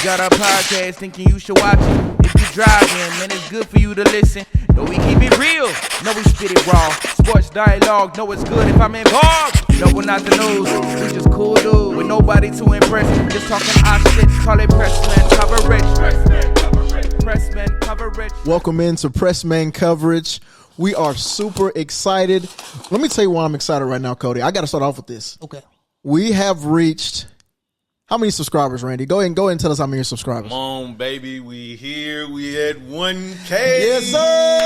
got our podcast, thinking you should watch it. If you driving, man, it's good for you to listen. No, we keep it real. No, we spit it raw. Sports dialogue. No, it's good if I'm involved. No, we're not the news. We just cool dude with nobody to impress. Just talking our shit. Call it Pressman coverage. Pressman coverage. Welcome into Pressman coverage. We are super excited. Let me tell you why I'm excited right now, Cody. I got to start off with this. Okay. We have reached how many subscribers, Randy? Go ahead and tell us how many subscribers. Come on, baby. We here. We at 1K. Yes, sir.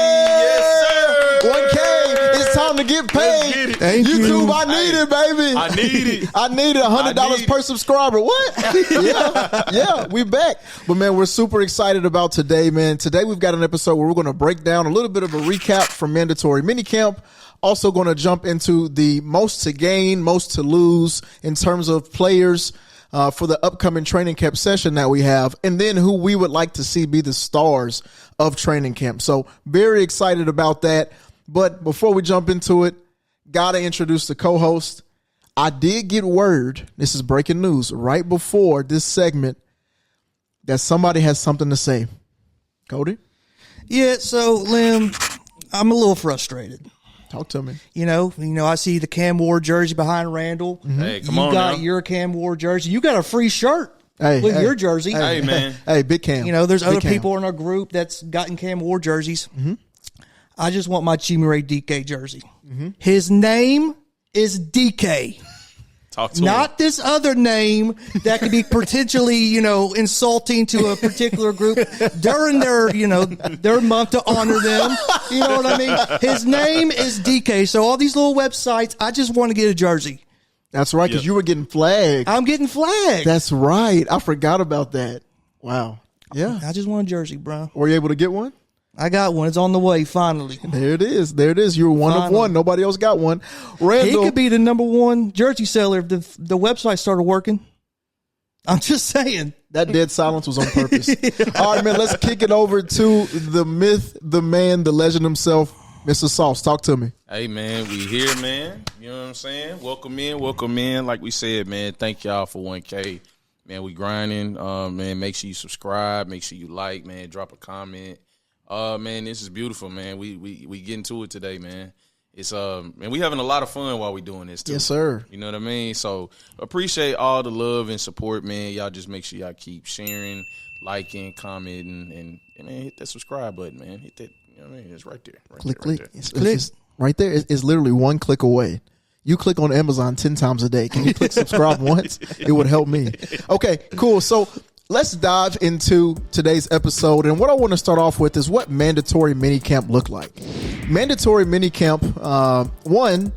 Yes, sir. 1K. It's time to get paid. Get it. Thank you. YouTube, I need it, baby. I need it. I need it. $100 per subscriber. What? Yeah, we back. But, man, we're super excited about today, man. Today we've got an episode where we're going to break down a little bit of a recap from mandatory minicamp. Also going to jump into the most to gain, most to lose in terms of players for the upcoming training camp session that we have, and then who we would like to see be the stars of training camp. So very excited about that. But before we jump into it, got to introduce the co-host. I did get word, this is breaking news, right before this segment, that somebody has something to say. Cody? Yeah, so, Lim, I'm a little frustrated. Talk to me. You know, I see the Cam Ward jersey behind Randall. Mm-hmm. Hey, come you on got now. your Cam Ward jersey. You got a free shirt with your jersey. Hey, man. Hey, Big Cam. You know, there's Big other Cam. people in our group that's gotten Cam Ward jerseys. Mm-hmm. I just want my Chimere DK jersey. Mm-hmm. His name is DK. Talk to Not this other name that could be potentially, insulting to a particular group during their month to honor them. You know what I mean? His name is DK. So all these little websites, I just want to get a jersey. That's right, because you were getting flagged. I'm getting flagged. That's right. I forgot about that. Wow. Yeah. I just want a jersey, bro. Were you able to get one? I got one. It's on the way, finally. There it is. There it is. You were one of one. Nobody else got one. Randall. He could be the number one jersey seller if the website started working. I'm just saying. That dead silence was on purpose. All right, man, let's kick it over to the myth, the man, the legend himself, Mr. Sauce. Talk to me. Hey, man, we here, man. You know what I'm saying? Welcome in. Like we said, man, thank y'all for 1K. Man, we grinding. Man, make sure you subscribe. Make sure you like, man. Drop a comment. Man, this is beautiful, man. We getting to it today, man. It's man, we having a lot of fun while we doing this too. Yes, sir. You know what I mean? So appreciate all the love and support, man. Y'all just make sure y'all keep sharing, liking, commenting, and man, hit that subscribe button, man. Hit that. You know what I mean? It's right there. Click. There. It's right there. It's literally one click away. You click on Amazon 10 times a day. Can you click subscribe once? It would help me. Okay, cool. So let's dive into today's episode. And what I want to start off with is what mandatory minicamp looked like. Mandatory minicamp, one,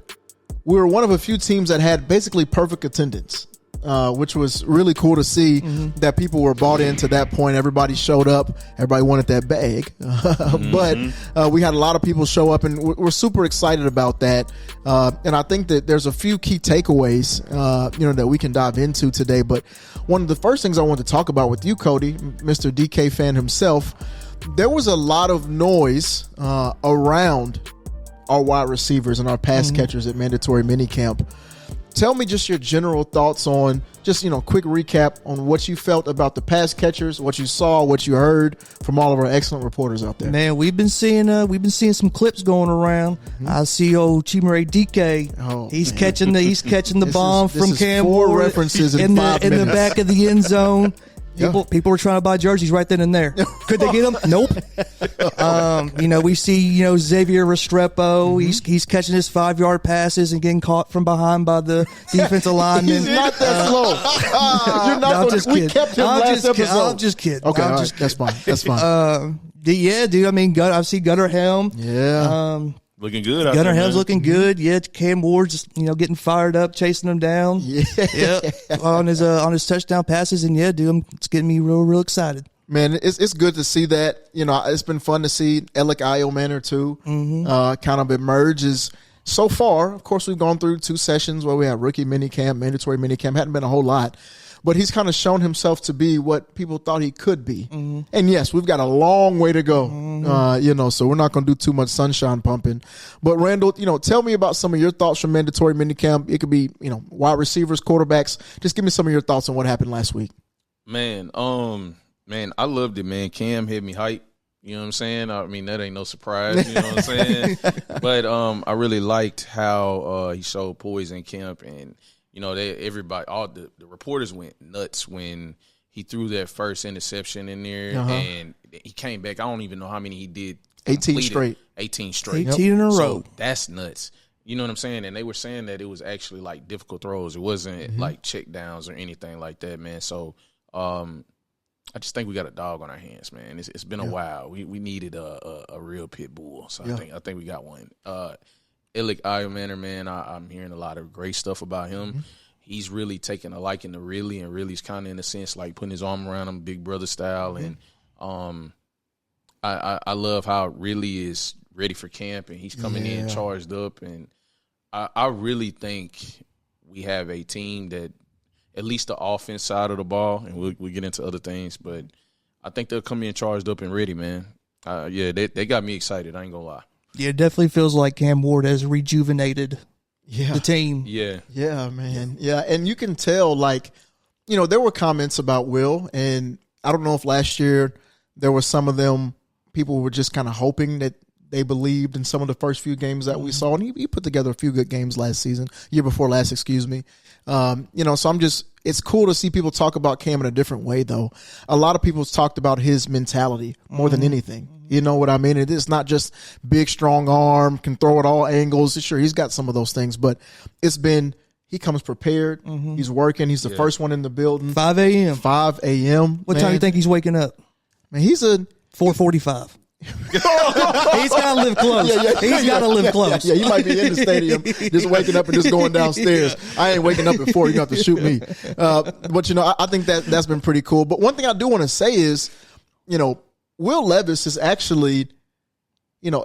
we were one of a few teams that had basically perfect attendance, which was really cool to see that people were bought into that point. Everybody showed up. Everybody wanted that bag. But we had a lot of people show up, and we're super excited about that. And I think that there's a few key takeaways, that we can dive into today. But one of the first things I want to talk about with you, Cody, Mr. DK fan himself, there was a lot of noise around our wide receivers and our pass catchers at mandatory minicamp. Tell me just your general thoughts on just, quick recap on what you felt about the pass catchers, what you saw, what you heard from all of our excellent reporters out there. Man, we've been seeing some clips going around. I see old Chimere DK. Oh, he's catching the bomb from Cam four Ward references in in 5 the minutes. back of the end zone. People were trying to buy jerseys right then and there. Could they get them? Nope. We see, Xavier Restrepo. He's catching his 5-yard passes and getting caught from behind by the defensive lineman. He's not that slow. You're not going to. We kept him last episode. I'm just kidding. Okay, all right. That's fine. That's fine. Yeah, dude. I mean, I see Gunnar Helm. Yeah. Looking good out Gunnar there, Helm's man. looking good. Yeah, Cam Ward's getting fired up, chasing him down. Yeah. on his touchdown passes, and it's getting me real excited. Man, it's good to see that. It's been fun to see Alec Iomanor too kind of emerge. So far, of course, we've gone through 2 sessions where we have rookie minicamp, mandatory minicamp. Hadn't been a whole lot. But he's kind of shown himself to be what people thought he could be. And yes, we've got a long way to go, so we're not going to do too much sunshine pumping. But Randall, tell me about some of your thoughts from mandatory minicamp. It could be, wide receivers, quarterbacks. Just give me some of your thoughts on what happened last week. Man, I loved it, man. Cam had me hype. You know what I'm saying? I mean, that ain't no surprise. You know what I'm saying? But I really liked how he showed poise in camp, and you know, everybody, all the reporters went nuts when he threw that first interception in there, and he came back. I don't even know how many he did. 18 straight. 18 straight. 18 in a row. So that's nuts. You know what I'm saying? And they were saying that it was actually like difficult throws. It wasn't like check downs or anything like that, man. So I just think we got a dog on our hands, man. It's been a while. We needed a real pit bull. So I think we got one. Illik Ayamander, man, I'm hearing a lot of great stuff about him. He's really taking a liking to Ridley, and Ridley's kind of in a sense like putting his arm around him, big brother style. And I love how Ridley is ready for camp, and he's coming in charged up. And I really think we have a team that, at least the offense side of the ball, and we'll get into other things, but I think they'll come in charged up and ready, man. They got me excited. I ain't gonna lie. Yeah, it definitely feels like Cam Ward has rejuvenated the team. Yeah. Yeah, man. Yeah, and you can tell, like, you know, there were comments about Will, and I don't know if last year there were some of them, people were just kind of hoping that they believed in some of the first few games that we saw, and he put together a few good games year before last, excuse me. You know, so it's cool to see people talk about Cam in a different way, though. A lot of people's talked about his mentality more than anything. You know what I mean? It's not just big, strong arm, can throw at all angles. Sure, he's got some of those things, but he comes prepared. He's working. He's the first one in the building. 5 a.m. 5 a.m. What time do you think he's waking up? Man, he's 4:45. He's got to live close. He's got to live close. Yeah, he might be in the stadium just waking up and just going downstairs. I ain't waking up at 4. You have to shoot me. But, you know, I think that's been pretty cool. But one thing I do want to say is, you know, Will Levis is actually, you know,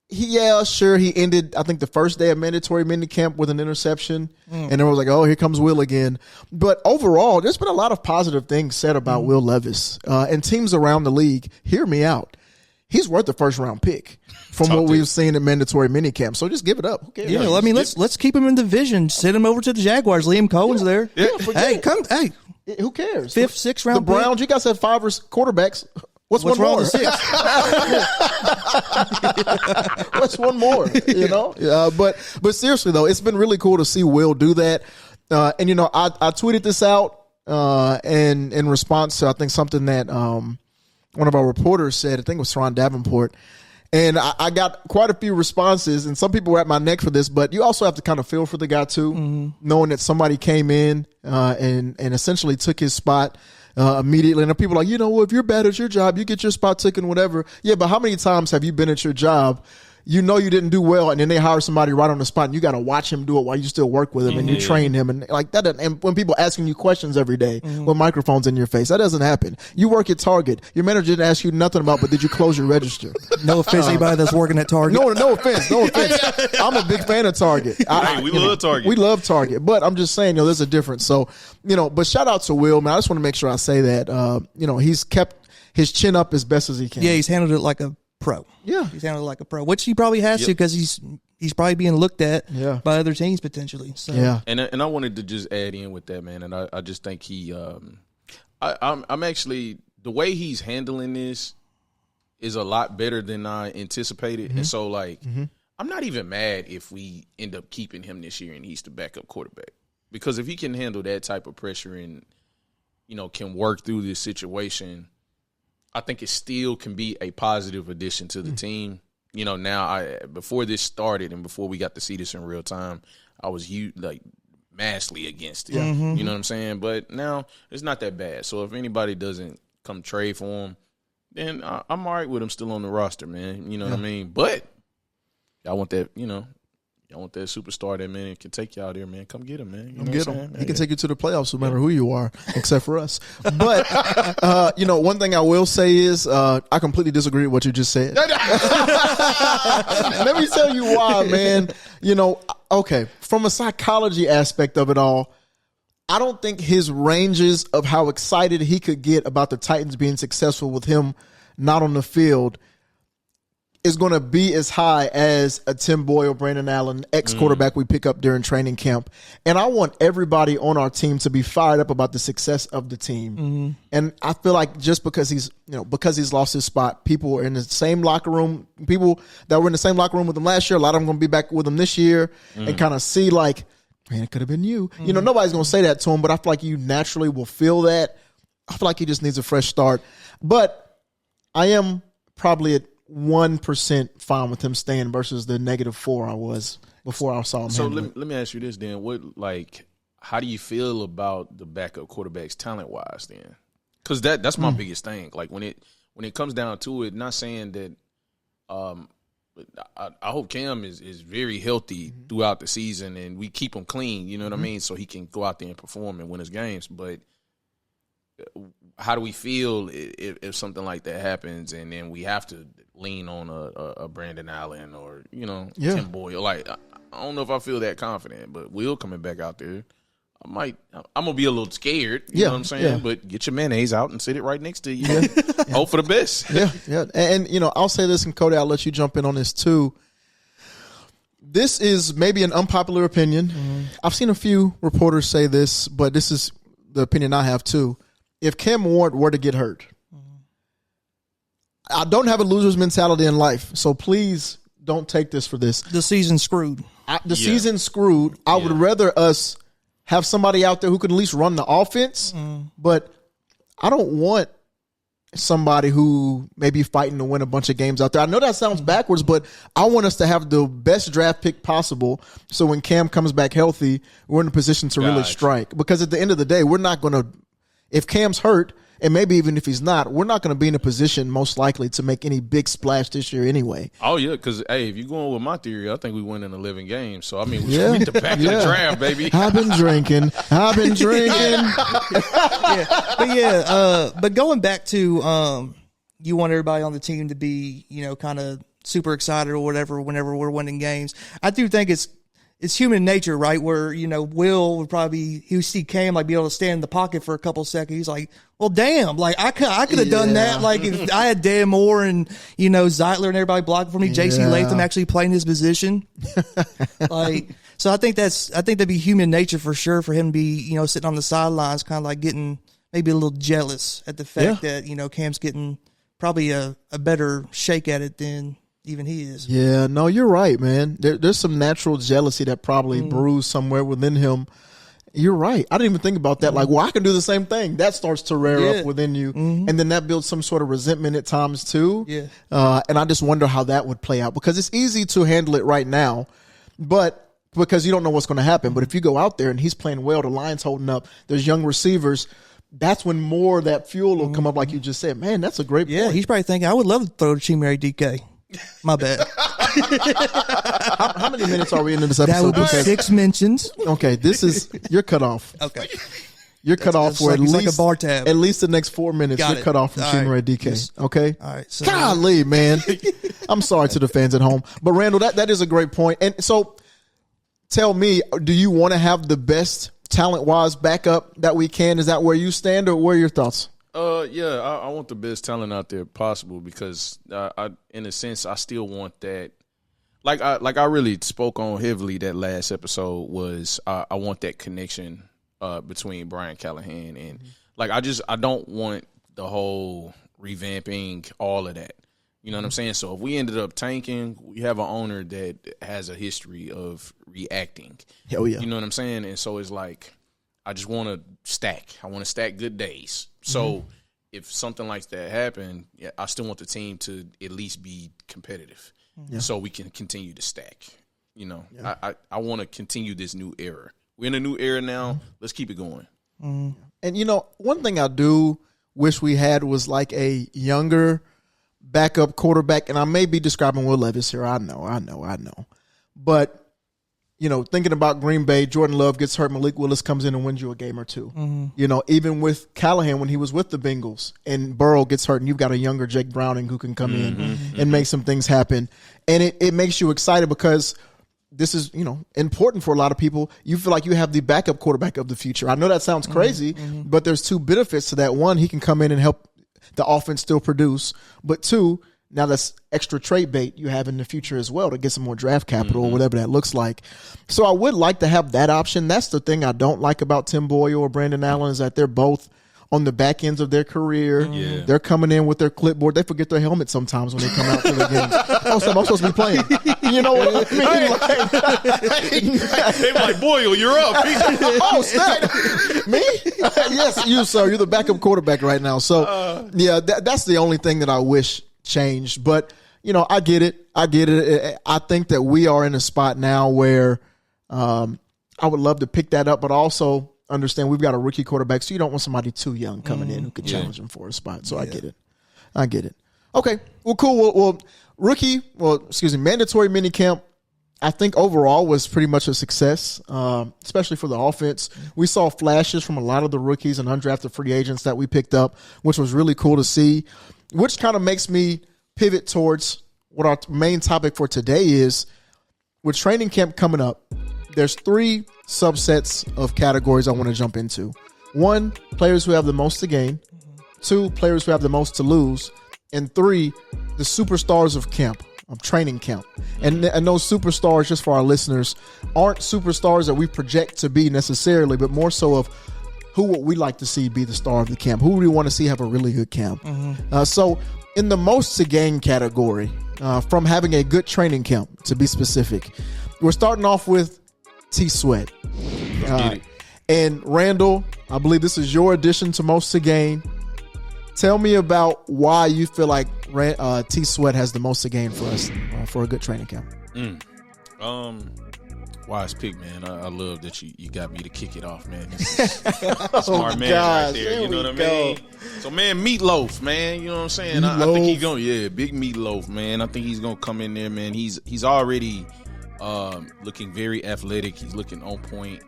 he ended, I think, the first day of mandatory minicamp with an interception. And it was like, oh, here comes Will again. But overall, there's been a lot of positive things said about Will Levis. And teams around the league, hear me out. He's worth the first round pick from what we've seen in mandatory minicamp. So just give it up. Okay, yeah, I mean, let's keep him in division. Send him over to the Jaguars. Liam Cohen's there. Yeah, hey, who cares? 5th, 6th round. The Browns, you guys have 5 quarterbacks. What's one wrong more? with 6? What's one more? You know, but seriously though, it's been really cool to see Will do that. And you know, I tweeted this out and in response to, I think, something that one of our reporters said. I think it was Ron Davenport. And I got quite a few responses, and some people were at my neck for this, but you also have to kind of feel for the guy too, knowing that somebody came in and essentially took his spot immediately. And people are like, you know, well, if you're bad at your job, you get your spot taken, whatever. Yeah, but how many times have you been at your job, you know you didn't do well, and then they hire somebody right on the spot, and you got to watch him do it while you still work with him, and you train him, and like that. And when people asking you questions every day with microphones in your face, that doesn't happen. You work at Target. Your manager didn't ask you nothing about, but did you close your register? No offense, anybody that's working at Target. No offense. I'm a big fan of Target. We love Target. We love Target, but I'm just saying, you know, there's a difference. So, you know, but shout out to Will, man. I just want to make sure I say that. You know, he's kept his chin up as best as he can. Yeah, he's handled it like a pro. Yeah, he's handled it like a pro, which he probably has to, because he's probably being looked at by other teams potentially. So. Yeah, and I wanted to just add in with that, man, and I just think he, I'm actually, the way he's handling this is a lot better than I anticipated, and so like I'm not even mad if we end up keeping him this year and he's the backup quarterback, because if he can handle that type of pressure and, you know, can work through this situation, I think it still can be a positive addition to the team. You know, now before this started and before we got to see this in real time, I was massively against it. You know what I'm saying? But now it's not that bad. So if anybody doesn't come trade for him, then I'm all right with him still on the roster, man. You know what I mean? But y'all want that, you know, y'all want that superstar that, man, can take y'all there, man. Come get him, man. You know get him. He can take you to the playoffs no matter who you are, except for us. But, you know, one thing I will say is I completely disagree with what you just said. Let me tell you why, man. You know, okay, from a psychology aspect of it all, I don't think his ranges of how excited he could get about the Titans being successful with him not on the field, is going to be as high as a Tim Boyle, Brandon Allen, ex-quarterback we pick up during training camp. And I want everybody on our team to be fired up about the success of the team. And I feel like just because he's lost his spot, people are in the same locker room, people that were in the same locker room with him last year, a lot of them going to be back with him this year and kind of see like, man, it could have been you. You know, nobody's going to say that to him, but I feel like you naturally will feel that. I feel like he just needs a fresh start. But I am probably at 1% fine with him staying versus the -4 I was before I saw him. So let me ask you this then. How do you feel about the backup quarterbacks talent wise then? Because that's my biggest thing. Like when it comes down to it, not saying that I hope Cam is very healthy throughout the season and we keep him clean, you know what I mean? So he can go out there and perform and win his games. But how do we feel if something like that happens and then we have to lean on a Brandon Allen or, Tim Boyle? Like, I don't know if I feel that confident, but Will coming back out there, I'm going to be a little scared, you know what I'm saying? Yeah. But get your mayonnaise out and sit it right next to you. Hope for the best. Yeah. And I'll say this, and Cody, I'll let you jump in on this too. This is maybe an unpopular opinion. I've seen a few reporters say this, but this is the opinion I have too. If Cam Ward were to get hurt, I don't have a loser's mentality in life, so please don't take this for this. The season's screwed. Season's screwed. I would rather us have somebody out there who can at least run the offense, but I don't want somebody who may be fighting to win a bunch of games out there. I know that sounds backwards, but I want us to have the best draft pick possible so when Cam comes back healthy, we're in a position to really strike. Because at the end of the day, we're not going to – if Cam's hurt, and maybe even if he's not, we're not going to be in a position most likely to make any big splash this year anyway. Oh, yeah, because, hey, if you're going with my theory, I think we win in 11 games. So, I mean, we get the back of the draft, baby. I've been drinking. But going back to you want everybody on the team to be, kind of super excited or whatever whenever we're winning games. I do think it's human nature, right? Where, Will would probably, he would see Cam like be able to stand in the pocket for a couple of seconds. He's like, well, damn, like I could have done that. Like if I had Dan Moore and, Zeitler and everybody blocking for me, JC Latham actually playing his position. So I think that'd be human nature for sure for him to be, sitting on the sidelines, kind of like getting maybe a little jealous at the fact that, Cam's getting probably a better shake at it than even he is. Yeah, no, you're right, man. There's some natural jealousy that probably brews somewhere within him. You're right. I didn't even think about that. Like, well, I can do the same thing. That starts to rear up within you. And then that builds some sort of resentment at times too. Yeah. And I just wonder how that would play out because it's easy to handle it right now, but because you don't know what's going to happen. But if you go out there and he's playing well, the line's holding up, there's young receivers, that's when more of that fuel will come up like you just said. Man, that's a great point. Yeah, he's probably thinking, I would love to throw to Chimere DK. My bad. How many minutes are we into this episode? That would be 6 mentions. Okay, you're cut off. Okay. You're cut off for like a bar tab. At least the next 4 minutes. You're cut off from Chimere DK. Okay? All right. So golly, man. I'm sorry to the fans at home. But Randall, that is a great point. And so tell me, do you want to have the best talent-wise backup that we can? Is that where you stand or what are your thoughts? I want the best talent out there possible because, in a sense, I still want that. Like I really spoke on heavily that last episode was I want that connection between Brian Callahan and I don't want the whole revamping all of that. You know what I'm saying? So if we ended up tanking, we have an owner that has a history of reacting. Hell yeah. You know what I'm saying? And so it's like I just want to stack. I want to stack good days. So if something like that happened, I still want the team to at least be competitive so we can continue to stack. I want to continue this new era. We're in a new era now. Let's keep it going. And, one thing I do wish we had was like a younger backup quarterback. And I may be describing Will Levis here. I know. But thinking about Green Bay, Jordan Love gets hurt, Malik Willis comes in and wins you a game or two. Even with Callahan when he was with the Bengals and Burrow gets hurt and you've got a younger Jake Browning who can come in and make some things happen. And it makes you excited because this is, important for a lot of people. You feel like you have the backup quarterback of the future. I know that sounds crazy, but there's two benefits to that. One, he can come in and help the offense still produce. But two, Now that's extra trade bait you have in the future as well to get some more draft capital or whatever that looks like. So I would like to have that option. That's the thing I don't like about Tim Boyle or Brandon Allen is that they're both on the back ends of their career. Yeah. They're coming in with their clipboard. They forget their helmet sometimes when they come out to the games. Oh, so I'm supposed to be playing. You know what I mean? They be like, Boyle, you're up. Oh, snap. Me? Yes, you, sir. You're the backup quarterback right now. So, yeah, that's the only thing that I wish changed. But, you know, I get it. I think that we are in a spot now where I would love to pick that up, but also understand we've got a rookie quarterback, so you don't want somebody too young coming in who could challenge him for a spot. So I get it. Okay, well, cool. Mandatory minicamp, I think overall was pretty much a success, especially for the offense. We saw flashes from a lot of the rookies and undrafted free agents that we picked up, which was really cool to see, which kind of makes me pivot towards what our main topic for today is. With training camp coming up, there's 3 subsets of categories I want to jump into. 1, players who have the most to gain. 2, players who have the most to lose. And 3, the superstars of camp, of training camp. And those superstars, just for our listeners, aren't superstars that we project to be necessarily, but more so of who would we like to see be the star of the camp? Who do we want to see have a really good camp? So in the most to gain category, from having a good training camp, to be specific, we're starting off with T Sweat. And Randall, I believe this is your addition to most to gain. Tell me about why you feel like T Sweat has the most to gain for us for a good training camp. Wise pick, man. I love that you got me to kick it off, man. Smart man right there. You know what I mean? So, man, Meatloaf, man. You know what I'm saying? I think he's going to, big Meatloaf, man. I think he's going to come in there, man. He's already looking very athletic. He's looking on point.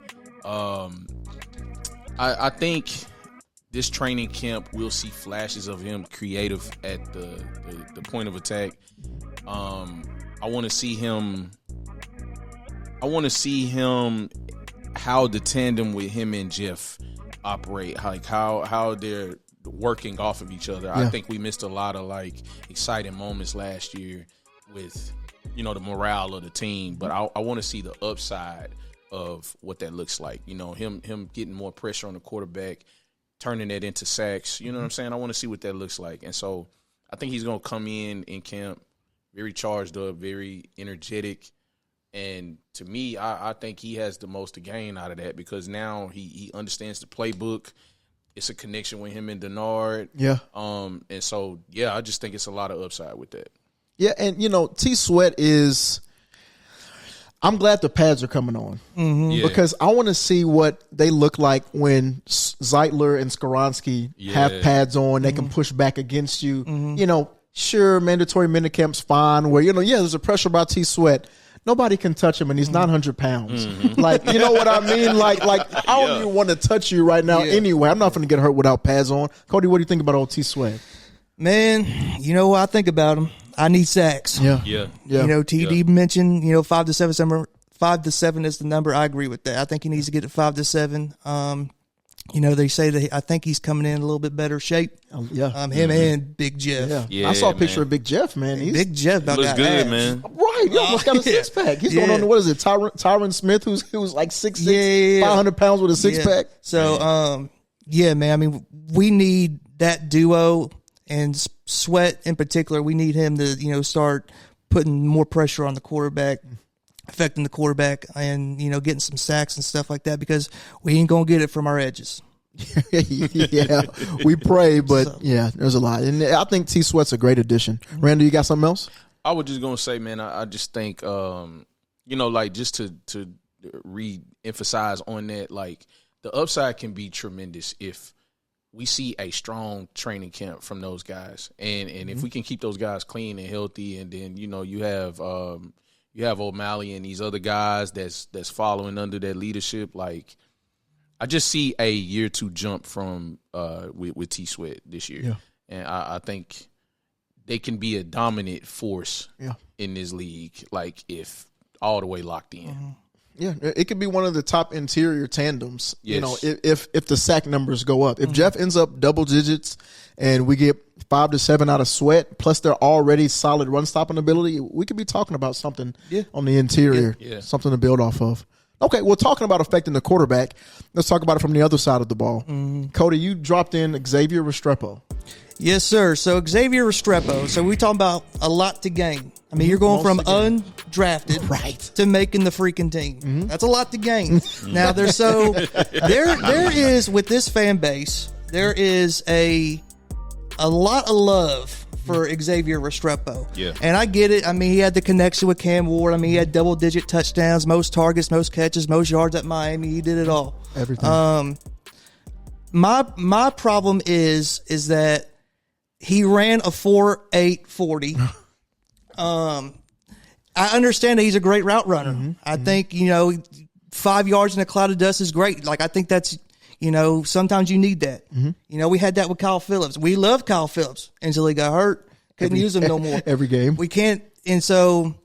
I think this training camp we'll see flashes of him creative at the point of attack. I want to see him how the tandem with him and Jeff operate, like how they're working off of each other. Yeah. I think we missed a lot of like exciting moments last year with, you know, the morale of the team, but I want to see the upside of what that looks like. You know, him getting more pressure on the quarterback, turning that into sacks. You know what I'm saying? I want to see what that looks like. And so I think he's going to come in camp very charged up, very energetic. And to me, I think he has the most to gain out of that because now he understands the playbook. It's a connection with him and Denard. Yeah. And so, yeah, I just think it's a lot of upside with that. Yeah, and, you know, T Sweat is – I'm glad the pads are coming on because I want to see what they look like when Zeitler and Skoronski have pads on. They can push back against you. You know, sure, mandatory minicamp's fine where, you know, there's a pressure about T Sweat. Nobody can touch him, and he's 900 pounds. Like, you know what I mean? Like I don't even want to touch you right now anyway. I'm not going to get hurt without pads on. Cody, what do you think about old T Sweat? Man, you know what I think about him? I need sacks. Yeah. You know, TD mentioned, you know, 5 to 7 is the number. I agree with that. I think he needs to get to 5 to 7. You know, they say that I think he's coming in a little bit better shape. Him and Big Jeff. I saw a picture of Big Jeff, man. Big Jeff about looks that good, ass. man. Right. He almost got a six pack. He's going on, what is it, Tyron Smith, who's like 6'6", 500 pounds with a six pack. So, man, I mean, we need that duo. And Sweat in particular, we need him to, you know, start putting more pressure on the quarterback, affecting the quarterback, and, you know, getting some sacks and stuff like that because we ain't going to get it from our edges. We pray, but there's a lot. And I think T Sweat's a great addition. Randall, you got something else? I was just going to say, man, I just think, you know, like just to re-emphasize on that, like the upside can be tremendous if we see a strong training camp from those guys. And if we can keep those guys clean and healthy, and then, you know, you have O'Malley and these other guys that's following under that leadership, like I just see a year 2 jump from with T Sweat this year. Yeah. And I think they can be a dominant force in this league, like if all the way locked in. Yeah, it could be one of the top interior tandems. Yes. You know, if the sack numbers go up. If Jeff ends up double digits and we get 5 to 7 out of Sweat, plus they're already solid run stopping ability, we could be talking about something on the interior, something to build off of. Okay, well, talking about affecting the quarterback, let's talk about it from the other side of the ball. Cody, you dropped in Xavier Restrepo. Yes, sir. So Xavier Restrepo. So we talking about a lot to gain. I mean, you're going from undrafted to making the freaking team. That's a lot to gain. Now there is with this fan base, there is a lot of love for Xavier Restrepo. Yeah. And I get it. I mean, he had the connection with Cam Ward. I mean, he had double-digit touchdowns, most targets, most catches, most yards at Miami. He did it all. Everything. My problem is that he ran a 4.840. I understand that he's a great route runner. I think, 5 yards in a cloud of dust is great. Like, I think that's, sometimes you need that. We had that with Kyle Phillips. We loved Kyle Phillips until he got hurt. Couldn't use him no more. Every game. We can't. And so,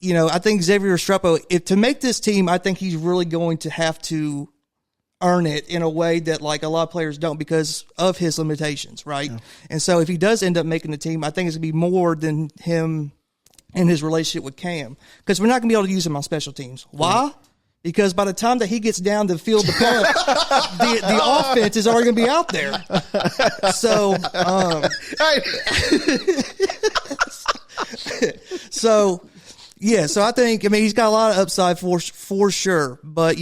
I think Xavier Restrepo, to make this team, I think he's really going to have to earn it in a way that like a lot of players don't because of his limitations, right? Yeah. And so if he does end up making the team, I think it's going to be more than him and his relationship with Cam, because we're not going to be able to use him on special teams. Why? Because by the time that he gets down to field the punt, the offense is already going to be out there. So, so I think, he's got a lot of upside for sure, but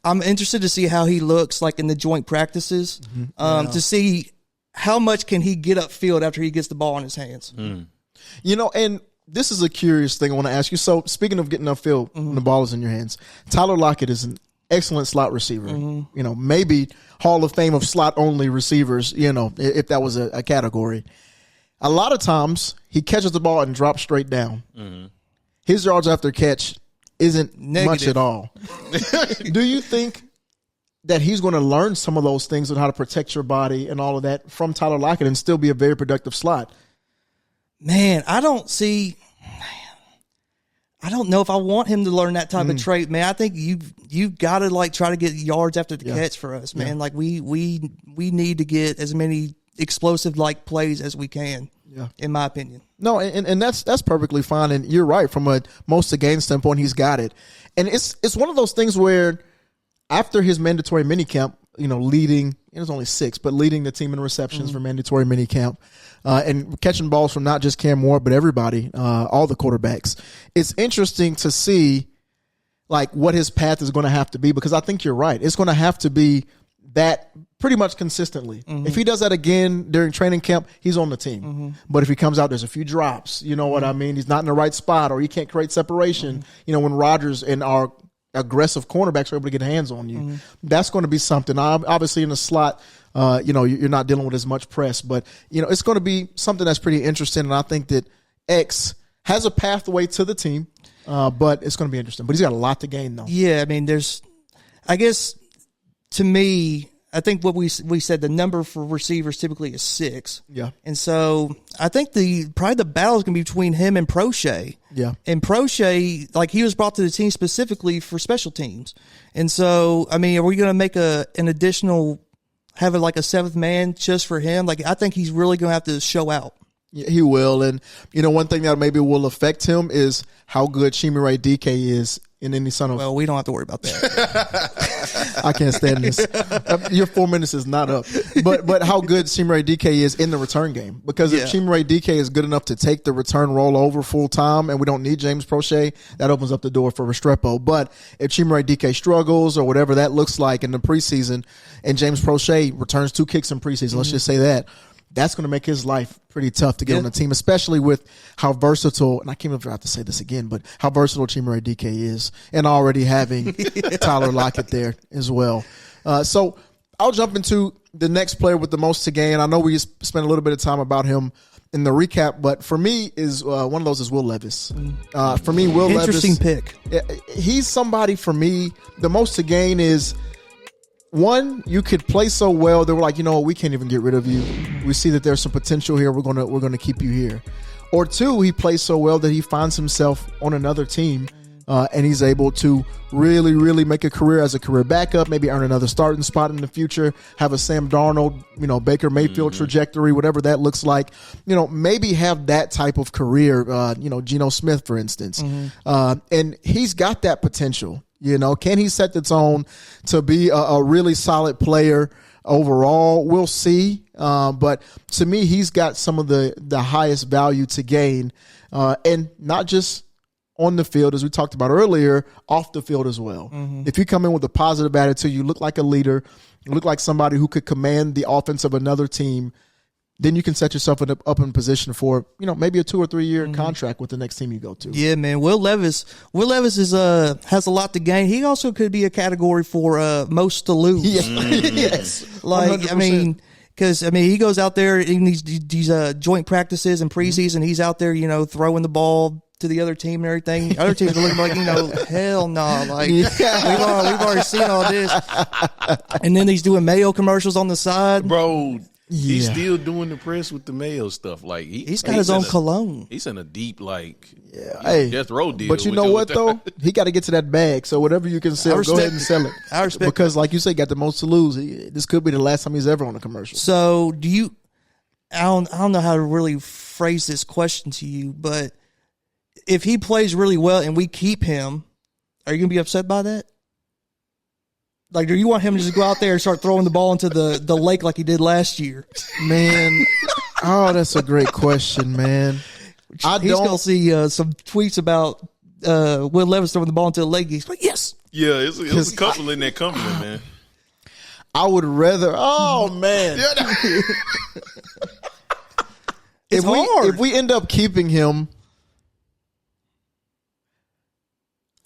I'm interested to see how he looks like in the joint practices, to see how much can he get upfield after he gets the ball in his hands. And this is a curious thing I want to ask you. So speaking of getting upfield when the ball is in your hands, Tyler Lockett is an excellent slot receiver. Maybe Hall of Fame of slot only receivers, if that was a category. A lot of times he catches the ball and drops straight down. His yards after catch isn't much at all. Do you think that he's going to learn some of those things on how to protect your body and all of that from Tyler Lockett and still be a very productive slot? Man, I don't know if I want him to learn that type of trait, man. I think you've got to try to get yards after the catch for us, man. Like we need to get as many explosive plays as we can. Yeah, in my opinion. No, and that's perfectly fine. And you're right, from a most to gain standpoint, he's got it. And it's one of those things where after his mandatory minicamp, leading, it was only 6, but leading the team in receptions for mandatory minicamp, and catching balls from not just Cam Ward, but everybody, all the quarterbacks. It's interesting to see what his path is going to have to be, because I think you're right. It's going to have to be that pretty much consistently. If he does that again during training camp, he's on the team. But if he comes out, there's a few drops. You know what I mean? He's not in the right spot, or he can't create separation. When Rodgers and our aggressive cornerbacks are able to get hands on you, that's going to be something. Obviously, in the slot, you're not dealing with as much press, but it's going to be something that's pretty interesting. And I think that X has a pathway to the team, but it's going to be interesting. But he's got a lot to gain, though. Yeah, I guess. To me, I think what we said, the number for receivers typically is 6. Yeah. And so I think probably the battle is going to be between him and Prochet. Yeah. And Prochet, he was brought to the team specifically for special teams. And so, are we going to make an additional, have a 7th man just for him? I think he's really going to have to show out. Yeah, he will. And, one thing that maybe will affect him is how good Chimere DK is in any son of. Well, we don't have to worry about that. I can't stand this. Your 4 minutes is not up. But how good Chimere DK is in the return game. Because if Chimere DK is good enough to take the return roll over full time and we don't need James Prochet, that opens up the door for Restrepo. But if Chimere DK struggles or whatever that looks like in the preseason and James Prochet returns 2 kicks in preseason, let's just say that's going to make his life pretty tough to get on the team, especially with how versatile, and I can't even have to say this again, but how versatile Chimere DK is, and already having Tyler Lockett there as well. So I'll jump into the next player with the most to gain. I know we spent a little bit of time about him in the recap, but for me is one of those is Will Levis. For me, Will Levis. Interesting pick. He's somebody for me. The most to gain is, one, you could play so well they were like, we can't even get rid of you. We see that there's some potential here. We're gonna keep you here. Or 2, he plays so well that he finds himself on another team and he's able to really, really make a career as a career backup, maybe earn another starting spot in the future, have a Sam Darnold, Baker Mayfield trajectory, whatever that looks like, maybe have that type of career, Geno Smith, for instance. And he's got that potential. Can he set the tone to be a really solid player overall? We'll see. But to me, he's got some of the highest value to gain, and not just on the field, as we talked about earlier, off the field as well. If you come in with a positive attitude, you look like a leader, you look like somebody who could command the offense of another team, then you can set yourself up in position for, maybe a 2 or 3 year contract with the next team you go to. Yeah, man. Will Levis is has a lot to gain. He also could be a category for most to lose. Yes. 100%. Because he goes out there in these joint practices and preseason. He's out there, throwing the ball to the other team and everything. Other teams are looking like, hell no. We've already seen all this. And then he's doing Mayo commercials on the side. Bro, he's still doing the press with the Mayo stuff. Like he's got his own cologne. He's in a deep, death row deal. But you know what, though? He got to get to that bag. So whatever you can sell, go ahead and sell it. I respect because, like you say, got the most to lose. This could be the last time he's ever on a commercial. So I don't know how to really phrase this question to you, but if he plays really well and we keep him, are you going to be upset by that? Like, do you want him to just go out there and start throwing the ball into the lake like he did last year? Man, that's a great question, man. He's going to see some tweets about Will Levis throwing the ball into the lake. He's like, yes. Yeah, it's a couple in that company, man. I would rather. Oh man, if we end up keeping him.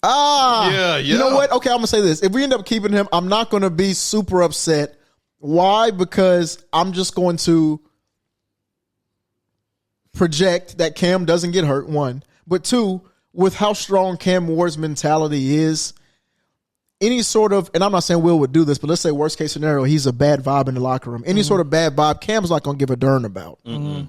Yeah. You know what? Okay, I'm gonna say this. If we end up keeping him, I'm not gonna be super upset. Why? Because I'm just going to project that Cam doesn't get hurt, one. But two, with how strong Cam Ward's mentality is, any sort of, and I'm not saying Will would do this, but let's say worst case scenario, he's a bad vibe in the locker room. Any sort of bad vibe, Cam's not going to give a darn about.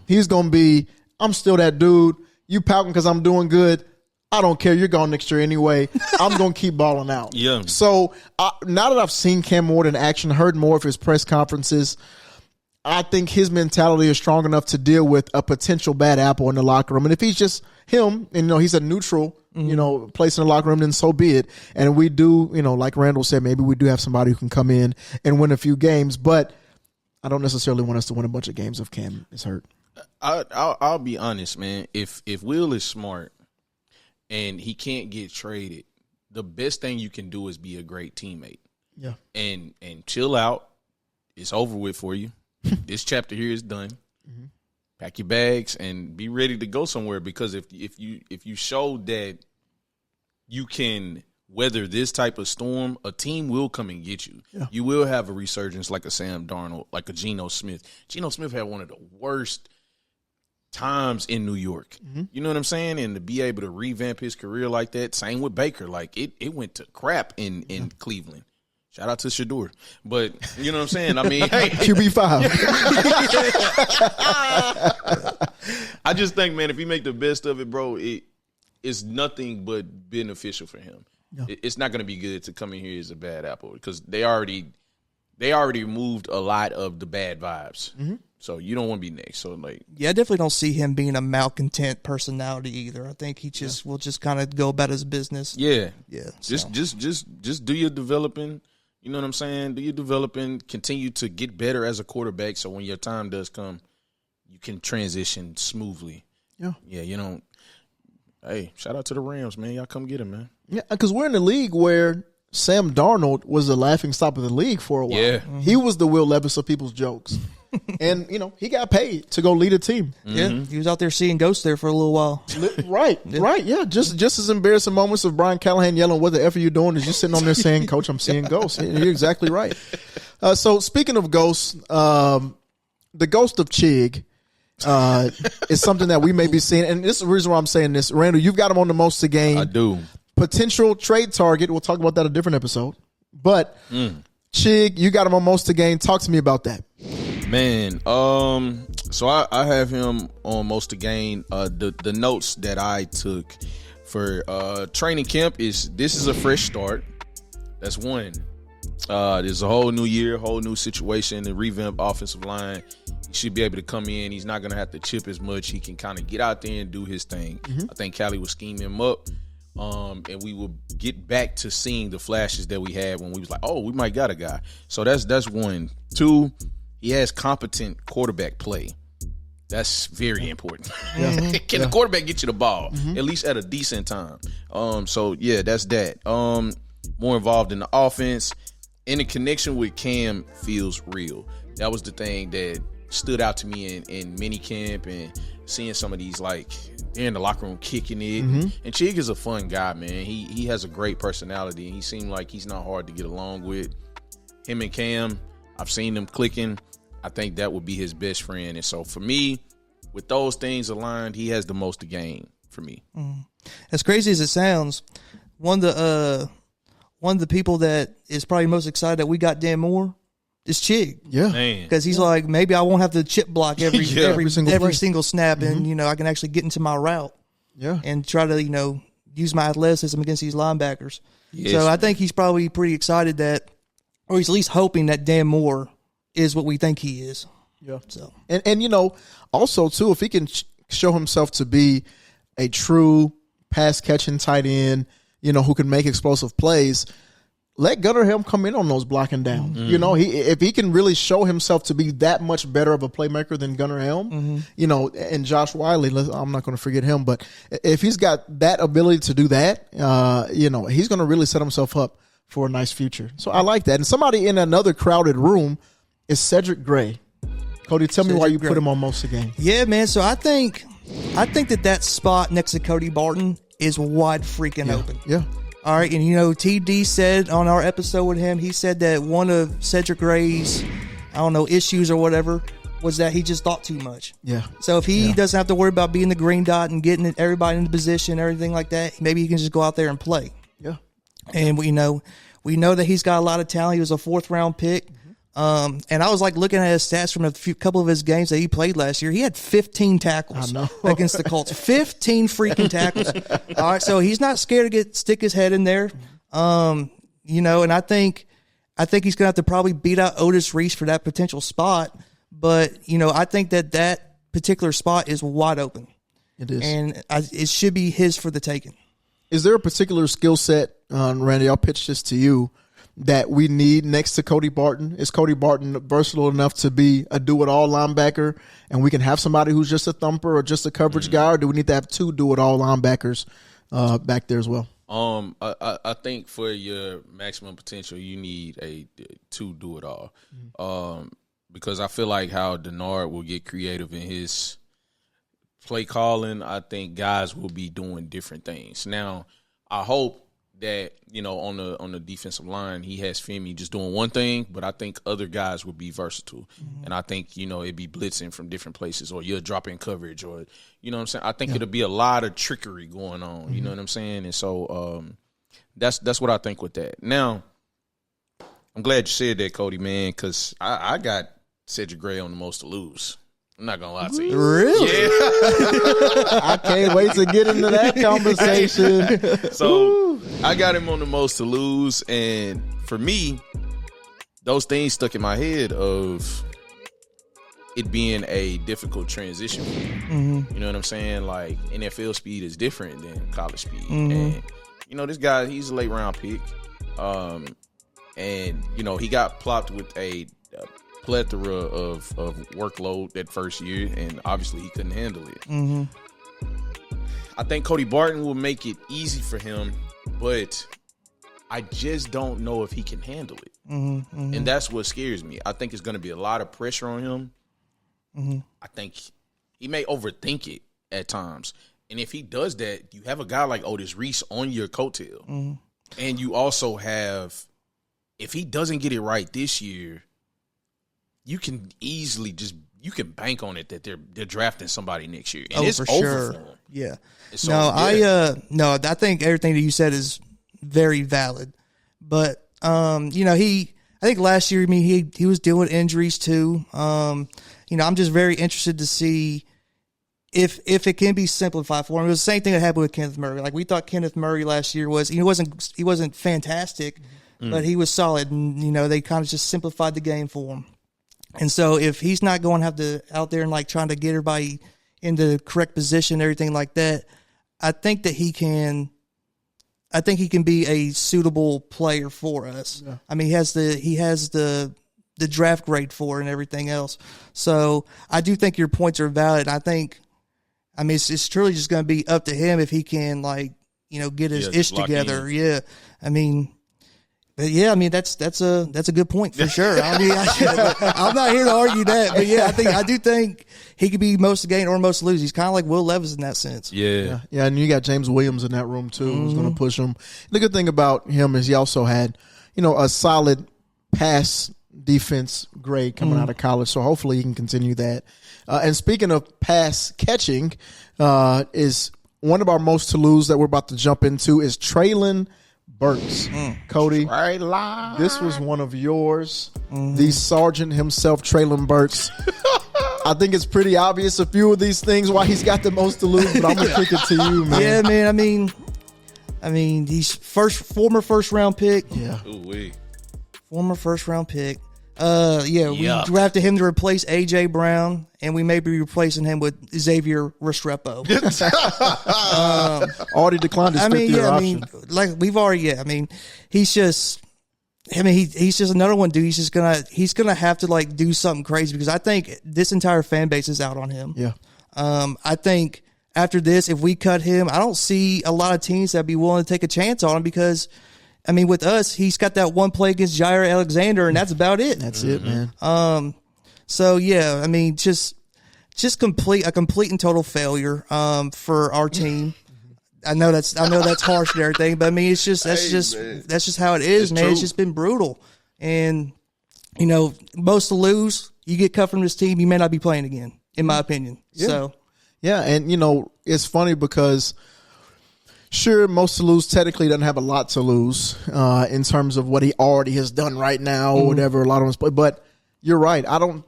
He's going to be, I'm still that dude. You pouting because I'm doing good. I don't care. You're gone next year anyway. I'm going to keep balling out. Yeah. So now that I've seen Cam Ward in action, heard more of his press conferences, I think his mentality is strong enough to deal with a potential bad apple in the locker room. And if he's just him, and he's a neutral, place in the locker room, then so be it. And we do, like Randall said, maybe we do have somebody who can come in and win a few games. But I don't necessarily want us to win a bunch of games if Cam is hurt. I'll be honest, man. If Will is smart and he can't get traded, the best thing you can do is be a great teammate. Yeah. And chill out. It's over with for you. This chapter here is done. Pack your bags and be ready to go somewhere, because if you show that you can weather this type of storm, a team will come and get you. Yeah. You will have a resurgence like a Sam Darnold, like a Geno Smith. Geno Smith had one of the worst times in New York. You know what I'm saying? And to be able to revamp his career like that, same with Baker. Like it went to crap in Cleveland. Shout out to Shador. But you know what I'm saying? I mean, hey. QB5. I just think, man, if you make the best of it, bro, it's nothing but beneficial for him. Yeah. It's not going to be good to come in here as a bad apple, because they already removed a lot of the bad vibes. So you don't want to be next. So I definitely don't see him being a malcontent personality either. I think he will just kind of go about his business. Yeah. So. Just do your developing. You know what I'm saying? Do your developing, continue to get better as a quarterback, so when your time does come, you can transition smoothly. Yeah. Yeah, hey, shout out to the Rams, man. Y'all come get him, man. Yeah, because we're in a league where Sam Darnold was the laughing stock of the league for a while. Yeah. He was the Will Levis of people's jokes. And, he got paid to go lead a team. Yeah, he was out there seeing ghosts there for a little while. Right, yeah. Just as embarrassing moments of Brian Callahan yelling, "What the F are you doing?" is you sitting on there saying, "Coach, I'm seeing ghosts." You're exactly right. So speaking of ghosts, the ghost of Chig is something that we may be seeing. And this is the reason why I'm saying this. Randall, you've got him on the most to gain. I do. Potential trade target. We'll talk about that a different episode. But Chig, you got him on most to gain. Talk to me about that. Man, so I have him on most to gain. The notes that I took For training camp this is a fresh start. That's one. There's a whole new year, whole new situation, the revamped offensive line. He should be able to come in. He's not going to have to chip as much. He can kind of get out there and do his thing. I think Callie will scheme him up, and we will get back to seeing the flashes that we had when we was like, oh, we might got a guy. So that's one. Two, he has competent quarterback play. That's very important. Can the quarterback get you the ball at least at a decent time? So yeah, that's that. More involved in the offense, and the connection with Cam feels real. That was the thing that stood out to me in mini camp and seeing some of these, like, they're in the locker room kicking it. And Chig is a fun guy, man. He has a great personality, and he seemed like he's not hard to get along with. Him and Cam, I've seen them clicking. I think that would be his best friend. And so for me, with those things aligned, he has the most to gain for me. As crazy as it sounds, one of the people that is probably most excited that we got Dan Moore is Chig. Yeah. Because he's like, maybe I won't have to chip block every single snap, and I can actually get into my route. Yeah. And try to, use my athleticism against these linebackers. Yes. So I think he's probably pretty excited that, or he's at least hoping that Dan Moore is what we think he is. Yeah. So and also too, if he can show himself to be a true pass catching tight end, who can make explosive plays, let Gunnar Helm come in on those blocking down. If he can really show himself to be that much better of a playmaker than Gunnar Helm, and Josh Wiley, I'm not going to forget him, but if he's got that ability to do that, he's going to really set himself up for a nice future. So I like that. And somebody in another crowded room is Cedric Gray. Cody, tell me why you put him on most of the game. Yeah, man. So I think that spot next to Cody Barton is wide freaking open. Yeah. All right, and TD said on our episode with him, he said that one of Cedric Gray's, issues or whatever, was that he just thought too much. Yeah. So if he doesn't have to worry about being the green dot and getting everybody into position, everything like that, maybe he can just go out there and play. Yeah. And we know that he's got a lot of talent. He was a 4th round pick. And I was like looking at his stats from couple of his games that he played last year. He had 15 tackles against the Colts. 15 freaking tackles. All right, so he's not scared to stick his head in there. And I think he's gonna have to probably beat out Otis Reese for that potential spot. But I think that particular spot is wide open. It is, and it should be his for the taking. Is there a particular skill set, Randy? I'll pitch this to you, that we need next to Cody Barton? Is Cody Barton versatile enough to be a do-it-all linebacker, and we can have somebody who's just a thumper or just a coverage guy, or do we need to have 2 do-it-all linebackers back there as well? I think for your maximum potential, you need a 2 do-it-all. Because I feel like how Denard will get creative in his play calling, I think guys will be doing different things. Now, I hope that on the defensive line he has Femi just doing one thing, but I think other guys will be versatile, and I think it'd be blitzing from different places, or you'll drop in coverage, or what I'm saying. I think it'll be a lot of trickery going on. You know what I'm saying? And so that's what I think with that. Now, I'm glad you said that, Cody, man, because I got Cedric Gray on the most to lose. I'm not gonna lie to you. Really? Yeah. I can't wait to get into that conversation. So I got him on the most to lose, and for me, those things stuck in my head of it being a difficult transition for me. You know what I'm saying? Like, NFL speed is different than college speed, and this guy, he's a late round pick, and he got plopped with a plethora of workload that first year, and obviously he couldn't handle it. I think Cody Barton will make it easy for him, but I just don't know if he can handle it. And that's what scares me. I think it's going to be a lot of pressure on him. I think he may overthink it at times, and if he does that, you have a guy like Otis Reese on your coattail, and you also have, if he doesn't get it right this year, you can easily you can bank on it that they're drafting somebody next year, and it's for over sure. for him. Yeah. So, I think everything that you said is very valid, but I think last year, he was dealing with injuries too. I'm just very interested to see if it can be simplified for him. It was the same thing that happened with Kenneth Murray. Like we thought Kenneth Murray last year he wasn't fantastic, but he was solid, and they kind of just simplified the game for him. And so if he's not going to have to out there and like trying to get everybody in the correct position, everything like that, I think he can be a suitable player for us. Yeah. I mean, he has the draft grade for it and everything else. So I do think your points are valid. It's truly just going to be up to him if he can get his ish together. Yeah. That's a good point for sure. I'm not here to argue that, but yeah, I do think he could be most to gain or most to lose. He's kind of like Will Levis in that sense. Yeah. And you got James Williams in that room too, who's going to push him. The good thing about him is he also had, a solid pass defense grade coming out of college, so hopefully he can continue that. And speaking of pass catching, is one of our most to lose that we're about to jump into is Traylon Burks. Cody, this was one of yours. The sergeant himself, Traylon Burks. I think it's pretty obvious a few of these things why he's got the most to lose, but I'm gonna kick it to you, man. Yeah, man. He's former first round pick. Yeah. Ooh-wee. Former first round pick. We drafted him to replace AJ Brown, and we may be replacing him with Xavier Restrepo. Already declined his fifth-year option. He's just another one, dude. He's gonna have to do something crazy because I think this entire fan base is out on him. Yeah. I think after this, if we cut him, I don't see a lot of teams that'd be willing to take a chance on him because. With us, he's got that one play against Jair Alexander, and that's about it. That's it, man. Just a complete and total failure for our team. I know that's harsh and everything, but that's just how it is, man. True. It's just been brutal, and most to lose, you get cut from this team, you may not be playing again, in my opinion. Yeah. So, yeah, and it's funny because. Sure, most to lose technically doesn't have a lot to lose in terms of what he already has done right now or whatever. A lot of us, but you're right. I don't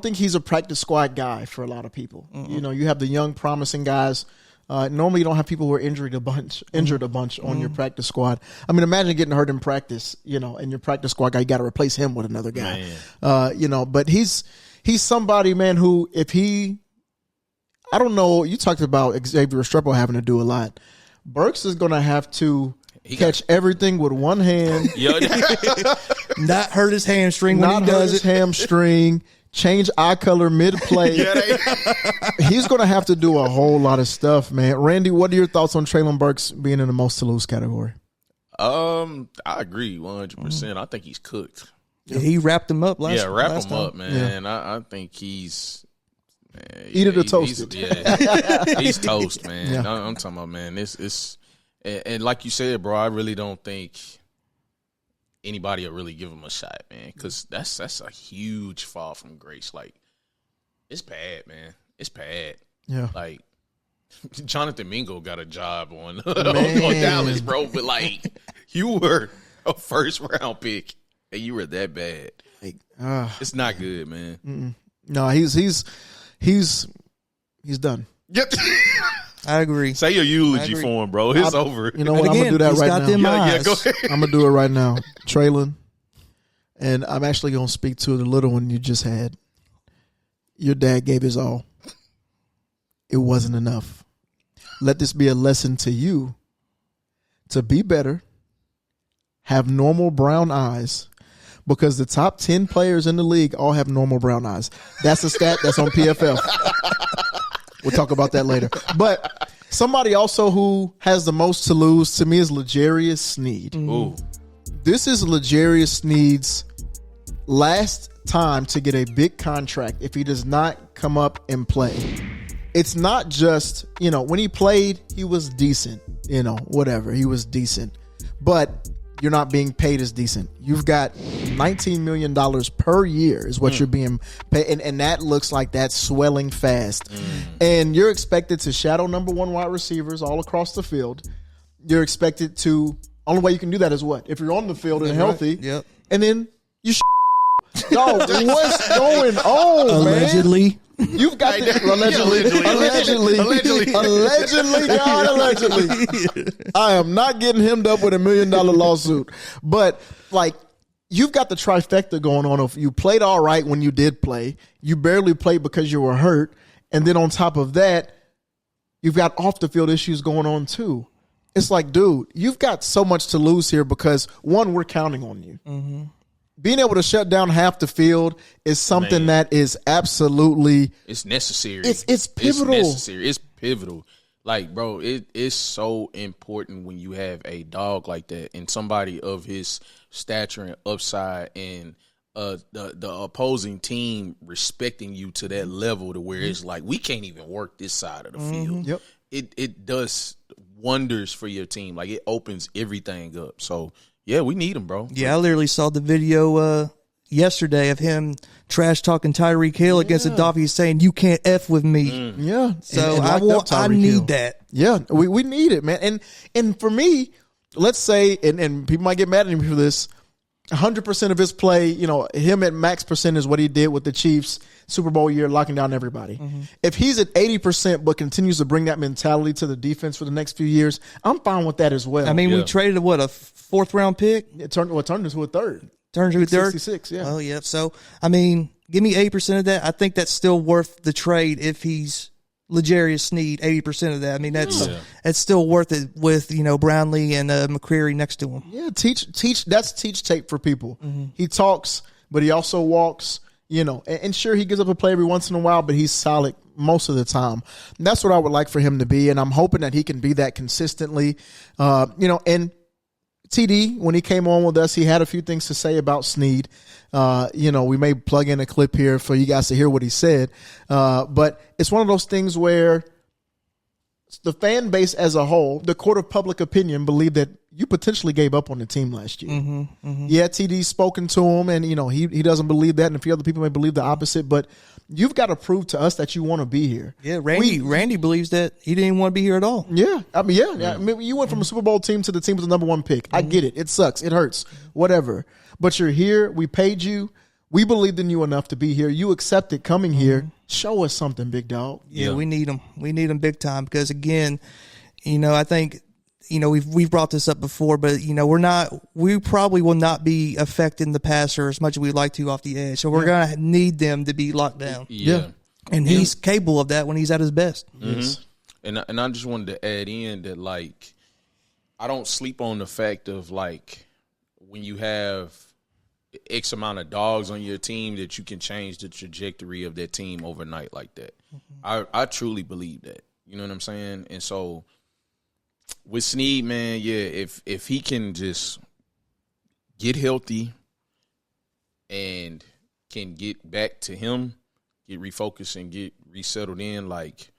think he's a practice squad guy for a lot of people. You have the young, promising guys. Normally, you don't have people who are injured a bunch on your practice squad. Imagine getting hurt in practice, and your practice squad guy, you got to replace him with another guy. But he's somebody, man, who if he. I don't know. You talked about Xavier Restrepo having to do a lot. Burks is going to have to catch everything with one hand. Not hurt his hamstring when he does it. Hamstring. Change eye color mid-play. He's going to have to do a whole lot of stuff, man. Randy, what are your thoughts on Traylon Burks being in the most to lose category? I agree 100%. I think he's cooked. Yeah, he wrapped him up last time. Wrap him up, man. Yeah. I think he's... Man, eat it or toast it. He's toast, man. Yeah. I'm talking about, man. It's and like you said, bro. I really don't think anybody will really give him a shot, man. Because that's a huge fall from grace. Like it's bad, man. It's bad. Yeah. Like Jonathan Mingo got a job on Dallas, bro. But you were a first round pick and you were that bad. It's not good, man. Mm-mm. No, He's done. Yep. I agree. Say your eulogy for him, bro. It's over. You know what? I'm going to do that right now. Yeah, go ahead. I'm going to do it right now. Traylon. And I'm actually going to speak to the little one you just had. Your dad gave his all. It wasn't enough. Let this be a lesson to you to be better, have normal brown eyes, because the top 10 players in the league all have normal brown eyes. That's a stat that's on PFF. We'll talk about that later. But somebody also who has the most to lose to me is L'Jarius Sneed. Ooh. This is L'Jarius Sneed's last time to get a big contract if he does not come up and play. It's not just, when he played, he was decent, whatever. He was decent. But you're not being paid as decent. You've got $19 million per year is what you're being paid. And that looks like that's swelling fast. And you're expected to shadow number one wide receivers all across the field. You're expected to, only way you can do that is what? If you're on the field and healthy. Yep. And then you Dog, what's going on, Allegedly. man? You've got allegedly. I am not getting hemmed up with $1 million lawsuit, but like you've got the trifecta going on. If you played all right when you did play, you barely played because you were hurt, and then on top of that, you've got off the field issues going on too. It's like, dude, you've got so much to lose here because one, we're counting on you. Mm-hmm. Being able to shut down half the field is something that is absolutely it's necessary. It's pivotal. It's necessary. It's pivotal. Like, bro, it is so important when you have a dog like that and somebody of his stature and upside and the opposing team respecting you to that level to where it's like we can't even work this side of the field. Yep. It does wonders for your team. Like it opens everything up. So yeah, we need him, bro. Yeah, I literally saw the video yesterday of him trash talking Tyreek Hill against the Dolphins, saying you can't F with me. Yeah. So I need that. Yeah, we need it, man. And for me, let's say, and people might get mad at me for this, 100% of his play, you know, him at max percent is what he did with the Chiefs Super Bowl year, locking down everybody. Mm-hmm. If he's at 80% but continues to bring that mentality to the defense for the next few years, I'm fine with that as well. I mean, we traded a 4th round pick? It turned into a third. Turned into a third? 66, yeah. Oh, yeah. So, I mean, give me 80% of that. I think that's still worth the trade if he's L'Jarius Sneed, 80% of that. I mean, that's still worth it with, you know, Brownlee and McCreary next to him. Yeah, teach. That's teach tape for people. Mm-hmm. He talks, but he also walks, you know. And sure, he gives up a play every once in a while, but he's solid most of the time. And that's what I would like for him to be, and I'm hoping that he can be that consistently. You know, and TD, when he came on with us, he had a few things to say about Sneed. You know, we may plug in a clip here for you guys to hear what he said. But it's one of those things where the fan base as a whole, the court of public opinion, believed that you potentially gave up on the team last year. Mm-hmm, mm-hmm. Yeah, TD's spoken to him, and, you know, he doesn't believe that, and a few other people may believe the opposite, but you've got to prove to us that you want to be here. Yeah, Randy believes that he didn't want to be here at all. Yeah, I mean, I mean, you went from a Super Bowl team to the team with the number 1 pick. I get it. It sucks. It hurts. Whatever. But you're here. We paid you. We believed in you enough to be here. You accepted coming here. Show us something, big dog. Yeah, we need him. We need him big time because, again, you know, I think, you know, we've brought this up before, but, you know, we probably will not be affecting the passer as much as we'd like to off the edge. So we're going to need them to be locked down. Yeah. And he's capable of that when he's at his best. Mm-hmm. Yes. And I just wanted to add in that, like, I don't sleep on the fact of, like, when you have X amount of dogs on your team that you can change the trajectory of that team overnight like that. Mm-hmm. I truly believe that. You know what I'm saying? And so with Sneed, man, yeah, if he can just get healthy and can get back to him, get refocused and get resettled in, like,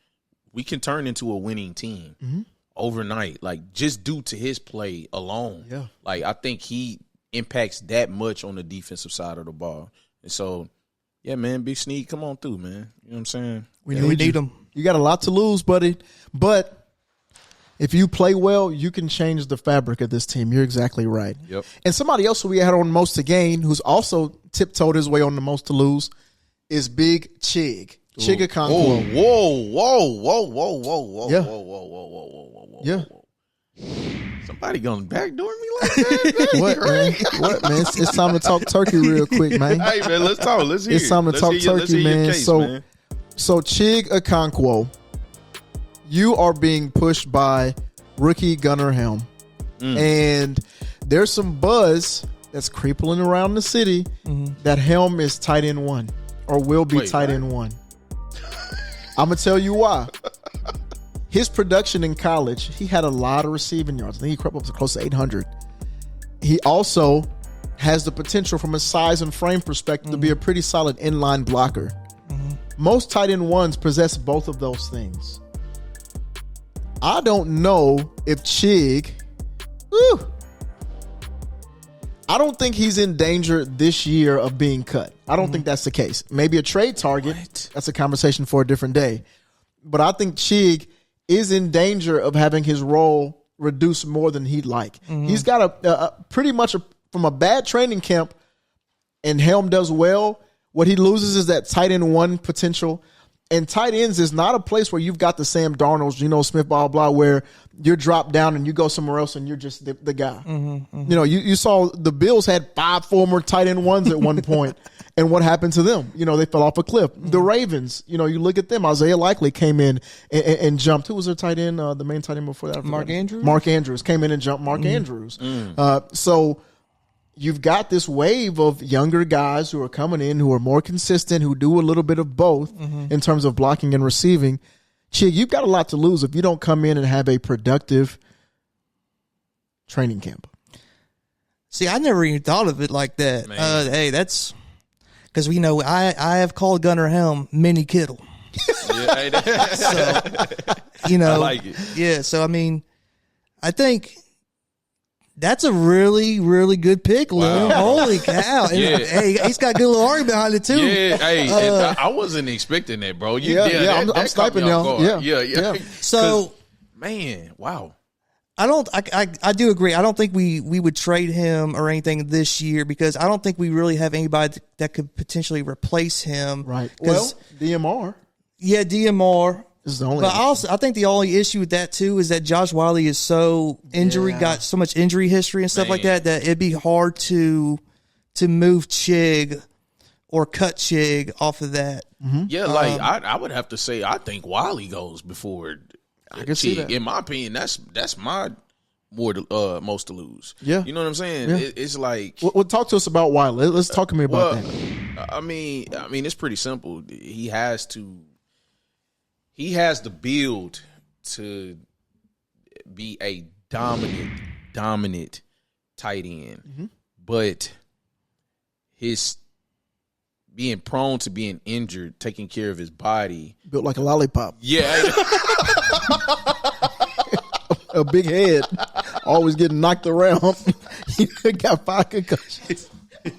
we can turn into a winning team overnight, like, just due to his play alone. Yeah. Like, I think he impacts that much on the defensive side of the ball. And so, yeah, man, Big Sneed, come on through, man. You know what I'm saying? We need him. You got a lot to lose, buddy. But if you play well, you can change the fabric of this team. You're exactly right. Yep. And somebody else who we had on most to gain, who's also tiptoed his way on the most to lose, is Big Chig. Chig Okonkwo. Whoa. Yeah. Whoa. Yeah. Somebody gonna backdoor me like that? What, man? What, man? It's time to talk turkey real quick, man. Hey, man, let's talk. Let's hear It's time to talk turkey, man. So Chig Okonkwo, you are being pushed by rookie Gunnar Helm. And there's some buzz that's creeping around the city that Helm is tight end 1 or will be tight end 1. I'm going to tell you why. His production in college, he had a lot of receiving yards. I think he crept up to close to 800. He also has the potential from a size and frame perspective to be a pretty solid inline blocker. Most tight end 1s possess both of those things. I don't know if Chig, I don't think he's in danger this year of being cut. I don't think that's the case. Maybe a trade target. What? That's a conversation for a different day. But I think Chig is in danger of having his role reduced more than he'd like. He's got a pretty much from a bad training camp, and Helm does well. What he loses is that tight end 1 potential. And tight ends is not a place where you've got the Sam Darnolds, Smith, blah, blah, where you're dropped down and you go somewhere else and you're just the guy. You saw the Bills had 5 former tight end ones at one point, and what happened to them? They fell off a cliff. The Ravens, you look at them. Isaiah Likely came in and jumped. Who was their tight end? The main tight end before that? Mark Andrews? Mark Andrews came in and jumped Mark Andrews. So you've got this wave of younger guys who are coming in, who are more consistent, who do a little bit of both in terms of blocking and receiving. Chig, you've got a lot to lose if you don't come in and have a productive training camp. See, I never even thought of it like that. Hey, that's because I have called Gunnar Helm Mini Kittle. Yeah, I like it. Yeah, so I think that's a really, really good pick, Lou. Wow. Holy cow. Yeah. Hey, he's got a good little arm behind it, too. Yeah, hey, I wasn't expecting that, bro. I'm sniping y'all. Yeah. So, man, wow. I do agree. I don't think we would trade him or anything this year because I don't think we really have anybody that could potentially replace him. Right. Well, DMR. Yeah, DMR. This is the only But I think the only issue with that too is that Josh Wiley is so got so much injury history and stuff like that it'd be hard to move Chig or cut Chig off of that. Yeah, I would have to say I think Wiley goes before I can see that. In my opinion, that's my most to lose. Yeah. You know what I'm saying? Yeah. It's like Well, talk to us about Wiley. Let's talk to me about that. I mean, it's pretty simple. He has the build to be a dominant tight end, but his being prone to being injured, taking care of his body, built like a lollipop. Yeah, a big head, always getting knocked around. He got 5 concussions.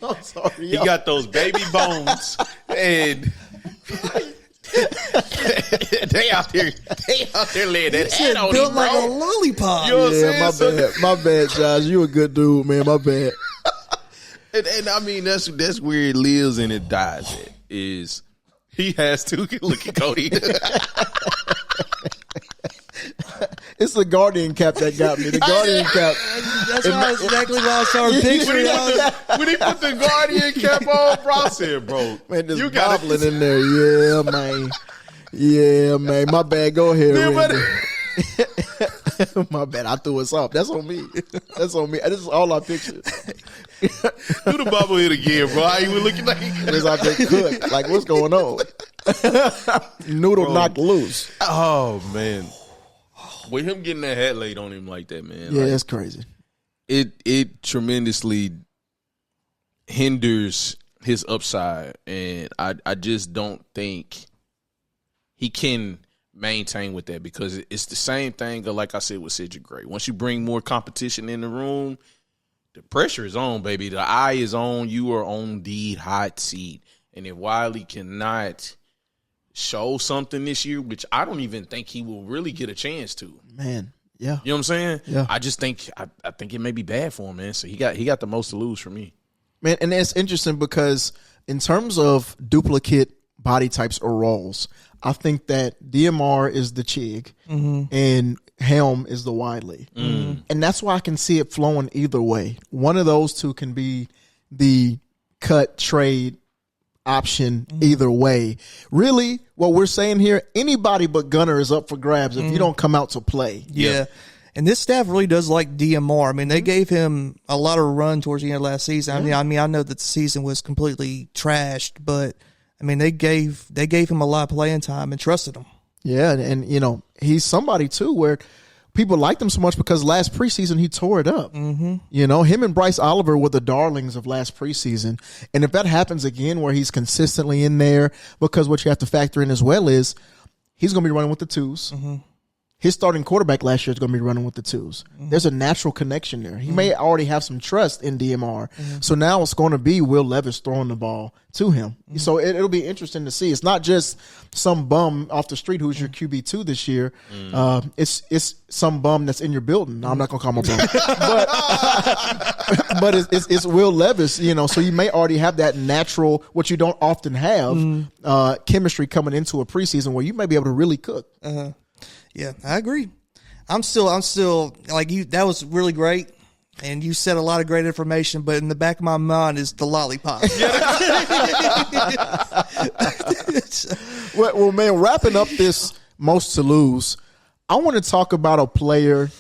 I'm sorry, he got those baby bones, and they out there laying that head on built him, like bro. a lollipop. You know what I'm saying? My bad, Josh. You a good dude, man. My bad. And I mean that's where it lives and it dies at, is he has to look at Cody. It's the Guardian cap that got me. The Guardian cap. That's exactly why I started picturing it. When he put the Guardian cap on, bro, I said, bro, Man, there's you gobbling in there. Yeah, man. Yeah, man. My bad. Go ahead, Randy. My bad. I threw us off. That's on me. This is all I pictured. Do the bobblehead again, bro. How you looking like It's out there cooked. Like, what's going on? Noodle knocked loose. Oh, man. With him getting that hat laid on him like that, man. Yeah, like, it's crazy. It tremendously hinders his upside, and I just don't think he can maintain with that because it's the same thing, like I said, with Cedric Gray. Once you bring more competition in the room, the pressure is on, baby. The eye is on. You are on the hot seat. And if Wiley cannot show something this year, which I don't even think he will really get a chance to. Man, yeah. You know what I'm saying? Yeah. I just think I think it may be bad for him, man. So he got the most to lose for me. Man, and it's interesting because in terms of duplicate body types or roles, I think that DMR is the Chig and Helm is the Wiley. And that's why I can see it flowing either way. One of those two can be the cut trade option either way. Really, what we're saying here, anybody but Gunner is up for grabs if you don't come out to play. Yeah. And this staff really does like DMR. I mean, they gave him a lot of run towards the end of last season. I mean, I know that the season was completely trashed, but I mean, they gave him a lot of playing time and trusted him. Yeah, and you know, he's somebody too where people liked him so much because last preseason he tore it up. You know, him and Bryce Oliver were the darlings of last preseason. And if that happens again where he's consistently in there, because what you have to factor in as well is he's going to be running with the twos. his starting quarterback last year is going to be running with the twos. There's a natural connection there. He may already have some trust in DMR. So now it's going to be Will Levis throwing the ball to him. So it'll be interesting to see. It's not just some bum off the street who's your QB2 this year. It's some bum that's in your building. No, I'm not going to call him a bum. but it's Will Levis, you know, so you may already have that natural, what you don't often have, chemistry coming into a preseason where you may be able to really cook. Yeah, I agree. I'm still like you. That was really great, and you said a lot of great information. But in the back of my mind is the lollipop. Well, man, wrapping up this most to lose, I want to talk about a player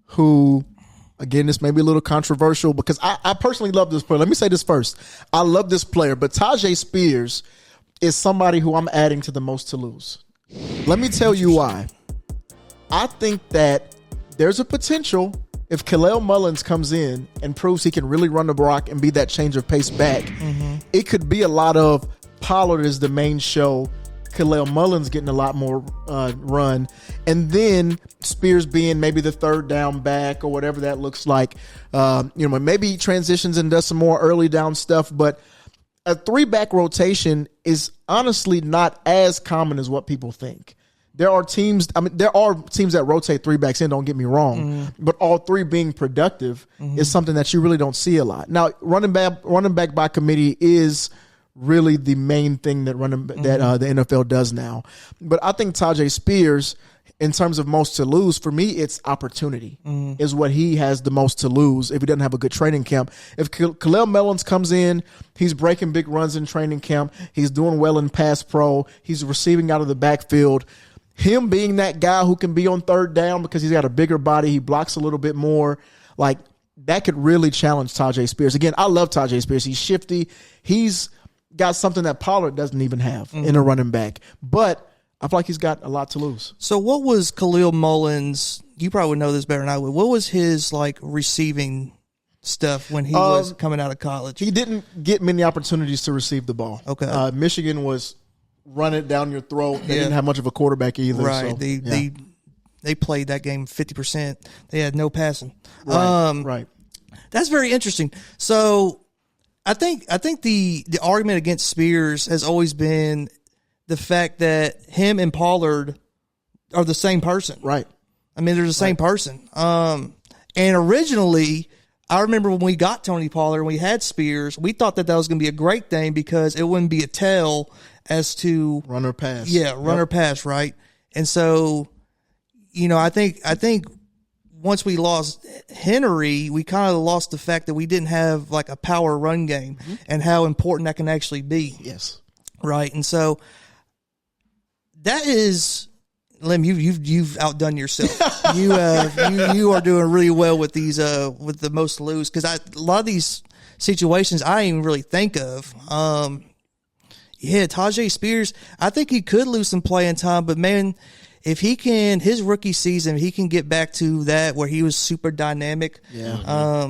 who, again, this may be a little controversial because I personally love this player. Let me say this first. I love this player, but Tajay Spears is somebody who I'm adding to the most to lose. Let me tell you why. I think that there's a potential if Kalel Mullins comes in and proves he can really run the block and be that change of pace back, it could be a lot of Pollard is the main show, Kalel Mullins getting a lot more run, and then Spears being maybe the third down back or whatever that looks like. Maybe he transitions and does some more early down stuff, but a 3-back rotation is honestly not as common as what people think. There are teams that rotate 3-backs in, don't get me wrong, but all three being productive is something that you really don't see a lot. Now, running back by committee is really the main thing that the NFL does now. But I think Tajay Spears, in terms of most to lose, for me, it's opportunity is what he has the most to lose if he doesn't have a good training camp. If Kalel Mullins comes in, he's breaking big runs in training camp, he's doing well in pass pro, he's receiving out of the backfield. Him being that guy who can be on third down because he's got a bigger body, he blocks a little bit more, like that could really challenge Tajay Spears. Again, I love Tajay Spears. He's shifty. He's got something that Pollard doesn't even have in a running back. But I feel like he's got a lot to lose. So what was Kalel Mullins, you probably would know this better than I would, what was his like receiving stuff when he was coming out of college? He didn't get many opportunities to receive the ball. Okay. Michigan was run it down your throat. They didn't have much of a quarterback either. Right. So, they played that game 50%. They had no passing. Right. That's very interesting. So I think the argument against Spears has always been the fact that him and Pollard are the same person. Right. I mean, they're the same person. And originally, I remember when we got Tony Pollard and we had Spears, we thought that was going to be a great thing because it wouldn't be a tell as to run or pass. Yeah, run or pass, right? And so, I think once we lost Henry, we kind of lost the fact that we didn't have like a power run game and how important that can actually be. Yes. Right. And so that is, Lim, you've outdone yourself. You are doing really well with these with the most to lose, because a lot of these situations I didn't even really think of. Tajay Spears, I think he could lose some playing time, but man, if he can, his rookie season, he can get back to that where he was super dynamic. Yeah.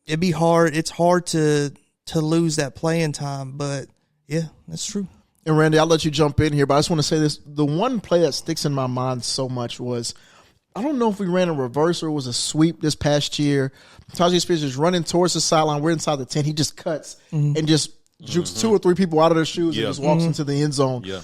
It'd be hard. It's hard to lose that playing time, but yeah, that's true. And Randy, I'll let you jump in here, but I just want to say this. The one play that sticks in my mind so much was, I don't know if we ran a reverse or it was a sweep this past year. Tajay Spears is running towards the sideline. We're inside the 10. He just cuts and just jukes 2 or 3 people out of their shoes and just walks into the end zone. Yeah.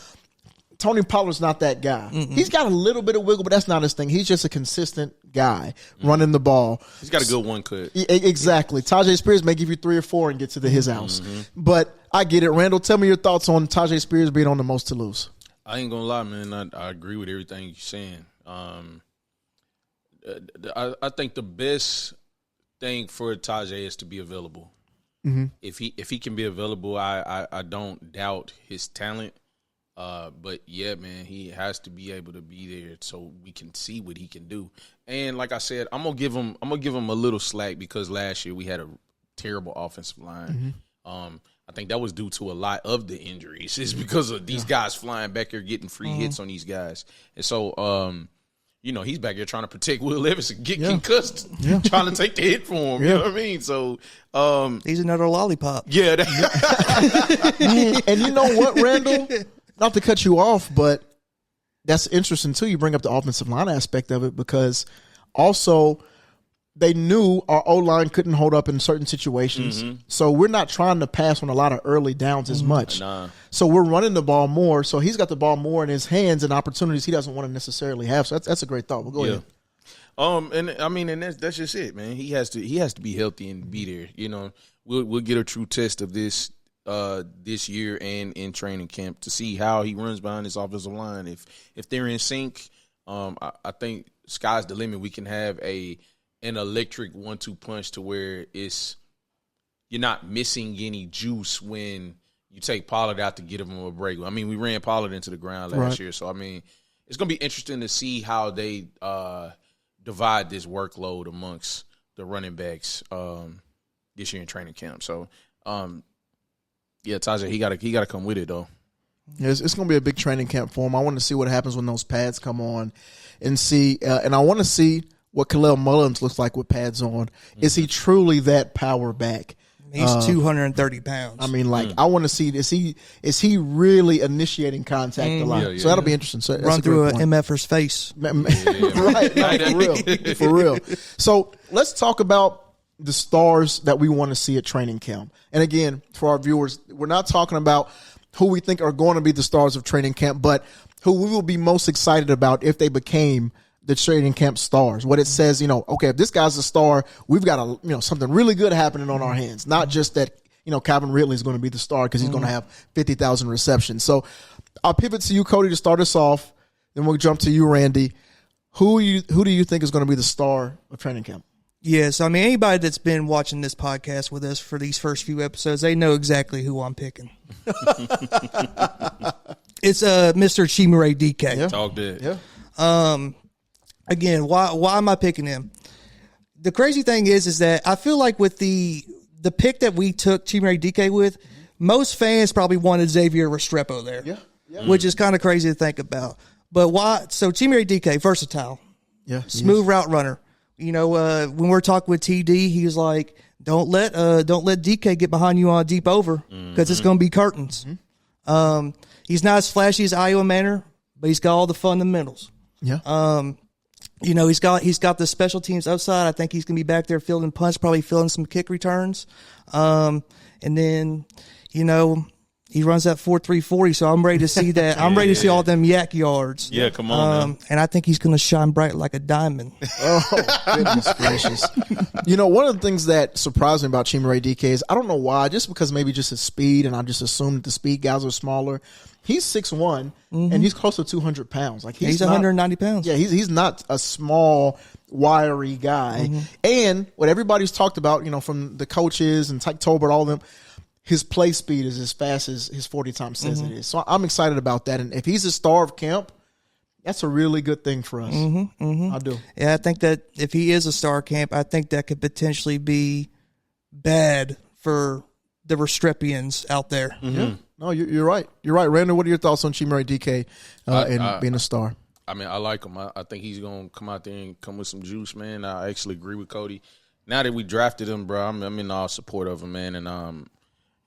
Tony Pollard's not that guy. He's got a little bit of wiggle, but that's not his thing. He's just a consistent guy running the ball. He's got a good one cut. Exactly. Tajay Spears may give you 3 or 4 and get to his house. But I get it. Randall, tell me your thoughts on Tajay Spears being on the most to lose. I ain't going to lie, man. I agree with everything you're saying. I think the best thing for Tajay is to be available. If he can be available, I don't doubt his talent. But yeah, man, he has to be able to be there so we can see what he can do. And like I said, I'm gonna give him a little slack because last year we had a terrible offensive line. I think that was due to a lot of the injuries. It's because of these guys flying back here getting free hits on these guys. And so he's back here trying to protect Will Levis and get concussed, trying to take the hit for him. You know what I mean? So he's another lollipop. Yeah. And you know what, Randall? Not to cut you off, but that's interesting too. You bring up the offensive line aspect of it because also they knew our O-line couldn't hold up in certain situations. So we're not trying to pass on a lot of early downs as much. So we're running the ball more. So he's got the ball more in his hands and opportunities he doesn't want to necessarily have. So that's a great thought. Well, go ahead. And I mean, and that's just it, man. He has to be healthy and be there. You know, we'll get a true test of this year and in training camp to see how he runs behind his offensive line. If they're in sync, I think sky's the limit. We can have an electric 1-2 punch to where you're not missing any juice when you take Pollard out to get him a break. I mean, we ran Pollard into the ground last year, so I mean, it's gonna be interesting to see how they divide this workload amongst the running backs this year in training camp. So, yeah, Tajay, he gotta come with it though. Yeah, it's going to be a big training camp for him. I want to see what happens when those pads come on, and see, and I want to see what Khalil Mullins looks like with pads on. Is he truly that power back? He's 230 pounds. I mean, like, I want to see, is he really initiating contact a lot? So that'll be interesting. So run through an MFer's face. Right, no, for real. So let's talk about the stars that we want to see at training camp. And again, for our viewers, we're not talking about who we think are going to be the stars of training camp, but who we will be most excited about if they became the training camp stars. What it says, okay, if this guy's a star, we've got something really good happening on our hands. Not just that, Calvin Ridley is going to be the star because he's going to have 50,000 receptions. So I'll pivot to you, Cody, to start us off. Then we'll jump to you, Randy. Who do you think is going to be the star of training camp? Yes, I mean, anybody that's been watching this podcast with us for these first few episodes, they know exactly who I'm picking. It's Mr. Chimere DK. Yeah. Talk that. Yeah. Again, why am I picking him? The crazy thing is that I feel like with the pick that we took Chimere DK with, most fans probably wanted Xavier Restrepo there. Yeah. Which is kind of crazy to think about. But why? So Chimere DK, versatile. Yeah. Smooth route runner. When we're talking with TD, he was like, don't let DK get behind you on a deep over because it's going to be curtains. He's not as flashy as Iowa Manor, but he's got all the fundamentals. Yeah. He's got the special teams upside. I think he's going to be back there fielding punts, probably fielding some kick returns. And then, he runs that 4.340, so I'm ready to see that. I'm ready to see all them yak yards. Yeah, come on, man. And I think he's going to shine bright like a diamond. Oh, goodness gracious. One of the things that surprised me about Chimere DK is, I don't know why, just because maybe just his speed, and I just assumed that the speed guys are smaller. He's 6'1", and he's close to 200 pounds. Like he's 190 pounds. Yeah, he's not a small, wiry guy. And what everybody's talked about, from the coaches and Tyke Tolbert, all of them, his play speed is as fast as his 40 times says it is. So I'm excited about that. And if he's a star of camp, that's a really good thing for us. I do. Yeah, I think that if he is a star of camp, I think that could potentially be bad for the Restrepians out there. Yeah. No, you're right. You're right. Randall, what are your thoughts on Chimere DK and being a star? I mean, I like him. I think he's going to come out there and come with some juice, man. I actually agree with Cody. Now that we drafted him, bro, I'm in all support of him, man. And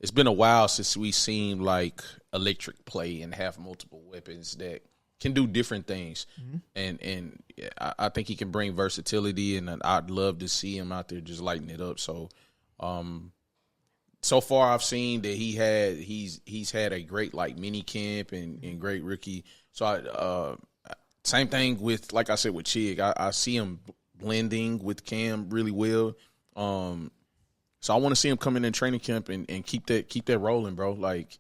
it's been a while since we seen like electric play and have multiple weapons that can do different things. And I think he can bring versatility, and I'd love to see him out there just lighting it up. So, so far I've seen that he's had a great like mini camp and great rookie. So same thing with, like I said, with Chig. I see him blending with Cam really well. So I want to see him come in training camp and keep that rolling, bro. Like,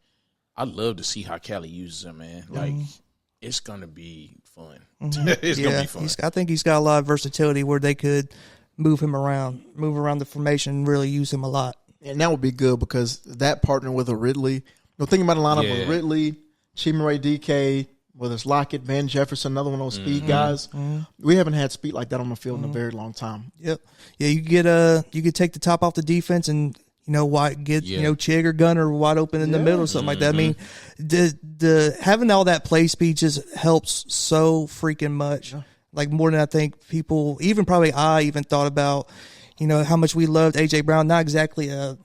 I'd love to see how Cali uses him, man. Like, it's gonna be fun. It's gonna be fun. I think he's got a lot of versatility where they could move around the formation, and really use him a lot. And that would be good because that partner with a Ridley. Thinking about a lineup with Ridley, Chimere DK, whether it's Lockett, Van Jefferson, another one of those speed guys. We haven't had speed like that on the field in a very long time. Yep. Yeah, you could take the top off the defense and get Chig or Gunner wide open in the middle or something like that. I mean, the having all that play speed just helps so freaking much. Like more than I think people, even probably I even thought about. How much we loved A.J. Brown. Not exactly a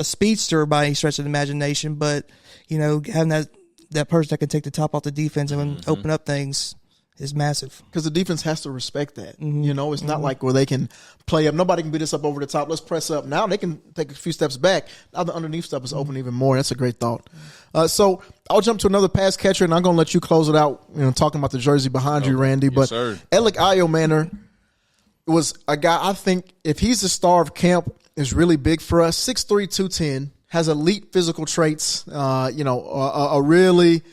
speedster by any stretch of the imagination, but having that that person that can take the top off the defense and open up things is massive. Because the defense has to respect that. You know, it's not like where they can play up. Nobody can beat us up over the top. Let's press up. Now they can take a few steps back. Now the underneath stuff is open even more. That's a great thought. So I'll jump to another pass catcher, and I'm going to let you close it out, you know, talking about the jersey behind you, Randy. Yes, but sir. Alec Iomanner was a guy, I think, if he's the star of camp, is really big for us. 6'3", 210, has elite physical traits, a really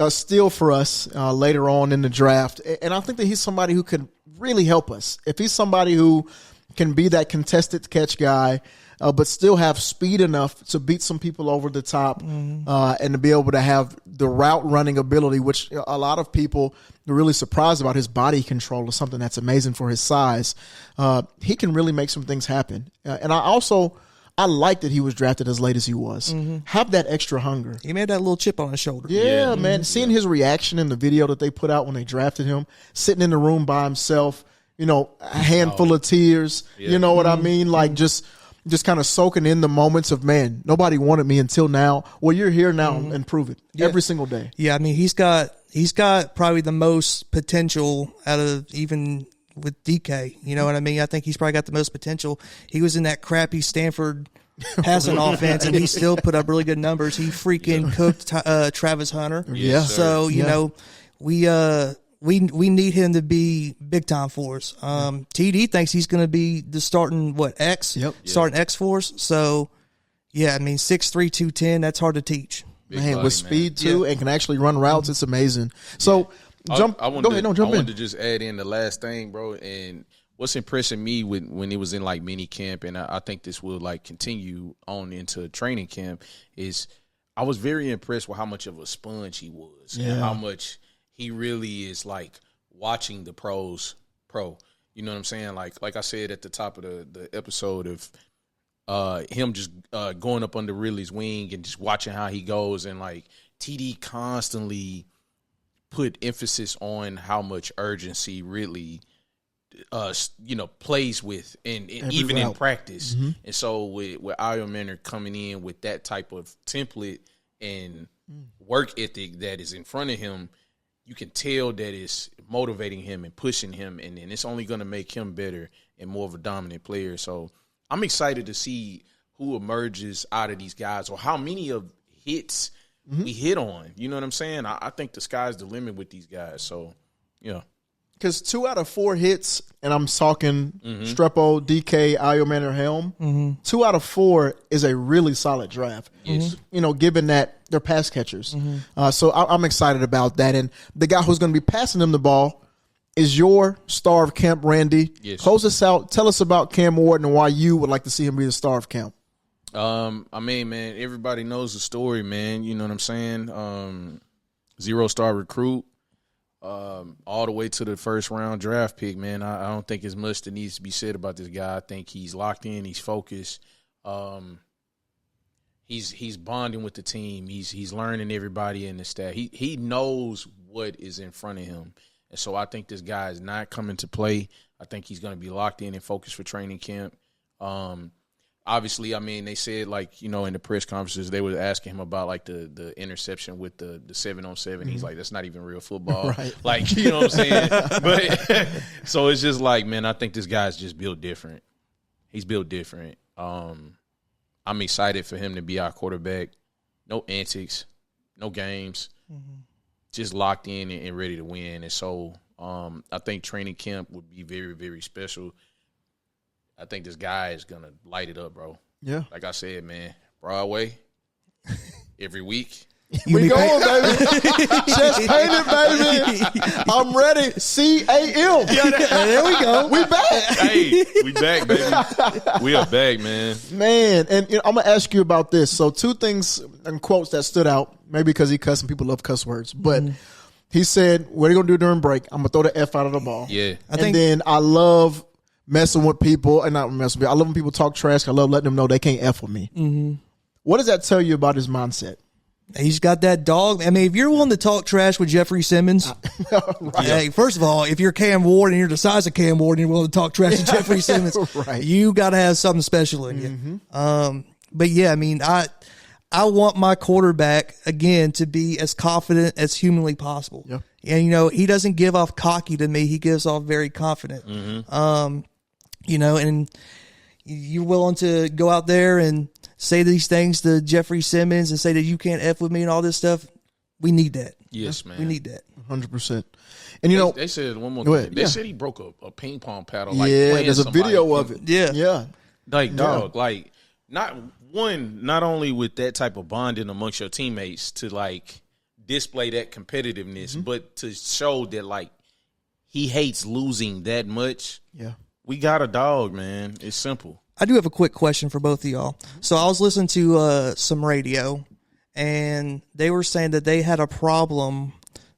steal for us later on in the draft. And I think that he's somebody who could really help us. If he's somebody who can be that contested catch guy, but still have speed enough to beat some people over the top and to be able to have the route running ability, which a lot of people are really surprised about. His body control is something that's amazing for his size. He can really make some things happen. And I like that he was drafted as late as he was. Have that extra hunger. He made that little chip on his shoulder. Yeah, man. Seeing his reaction in the video that they put out when they drafted him, sitting in the room by himself, you know, a handful of tears. You know what I mean? Like just kind of soaking in the moments of, man, nobody wanted me until now. Well, you're here now and prove it every single day. Yeah, I mean, he's got probably the most potential out of even with DK. You know what I mean? I think he's probably got the most potential. He was in that crappy Stanford passing offense, and he still put up really good numbers. He freaking cooked Travis Hunter. Yeah. So, you know, we need him to be big time for us. TD thinks he's going to be the starting X? Yep. Starting X for us. So, yeah, I mean, 6'3", 210, that's hard to teach. Man, with speed too, and can actually run routes. It's amazing. So, jump. Go ahead. No, jump in. I wanted to just add in the last thing, bro. And what's impressing me when it was in like mini camp, and I think this will like continue on into training camp, is I was very impressed with how much of a sponge he was, and how much he really is like watching the pro. You know what I'm saying? Like I said at the top of the episode of him just going up under Ridley's wing and just watching how he goes, and like TD constantly put emphasis on how much urgency Ridley plays with and even in practice. And so with Iomanner coming in with that type of template and work ethic that is in front of him, you can tell that it's motivating him and pushing him, and then it's only going to make him better and more of a dominant player. So I'm excited to see who emerges out of these guys, or how many of hits we hit on. You know what I'm saying? I think the sky's the limit with these guys. So, yeah. Because 2 out of 4 hits, and I'm talking Strepo, DK, Iomanner, Helm, 2 out of 4 is a really solid draft. Yes. You know, given that they're pass catchers. So I'm excited about that. And the guy who's going to be passing them the ball is your star of camp, Randy. Yes. Close us out. Tell us about Cam Ward and why you would like to see him be the star of camp. I mean, man, everybody knows the story, man. You know what I'm saying? 0-star recruit, all the way to the first round draft pick, man. I don't think as much that needs to be said about this guy. I think he's locked in, he's focused. He's bonding with the team. He's learning everybody in the staff. He knows what is in front of him. And so I think this guy is not coming to play. I think he's going to be locked in and focused for training camp. Obviously, I mean, they said, like, you know, in the press conferences, they were asking him about, like, the interception with the 7-on-7. He's like, that's not even real football. Right. Like, you know what I'm saying? But so it's just like, man, I think this guy's just built different. He's built different. I'm excited for him to be our quarterback. No antics, no games, just locked in and ready to win. And so I think training camp would be very, very special. I think this guy is going to light it up, bro. Yeah. Like I said, man, Broadway, every week. We going, baby. Chest painted, baby. I'm ready. CAM. There we go. We back. Hey, we back, baby. We are back, man. Man, and you know, I'm going to ask you about this. So 2 things and quotes that stood out, maybe because he cussed and people love cuss words, but he said, what are you going to do during break? I'm going to throw the F out of the ball. Yeah. Then I love messing with people, and not messing with people. I love when people talk trash. I love letting them know they can't F with me. What does that tell you about his mindset? He's got that dog. I mean, if you're willing to talk trash with Jeffrey Simmons, Right. hey, first of all, if you're Cam Ward and you're the size of Cam Ward and you're willing to talk trash to Jeffrey Simmons, Right. you got to have something special in you. But yeah, I mean, I want my quarterback, again, to be as confident as humanly possible. Yeah. And, he doesn't give off cocky to me. He gives off very confident. And you're willing to go out there and say these things to Jeffrey Simmons and say that you can't F with me and all this stuff. We need that. Yes, man. We need that. 100%. And they said one more Go thing. ahead. They said he broke a ping pong paddle. yeah, playing there's a somebody. video of it. Yeah. Yeah. Dog, not only with that type of bonding amongst your teammates to display that competitiveness, but to show that he hates losing that much. Yeah. We got a dog, man. It's simple. I do have a quick question for both of y'all. So I was listening to some radio, and they were saying that they had a problem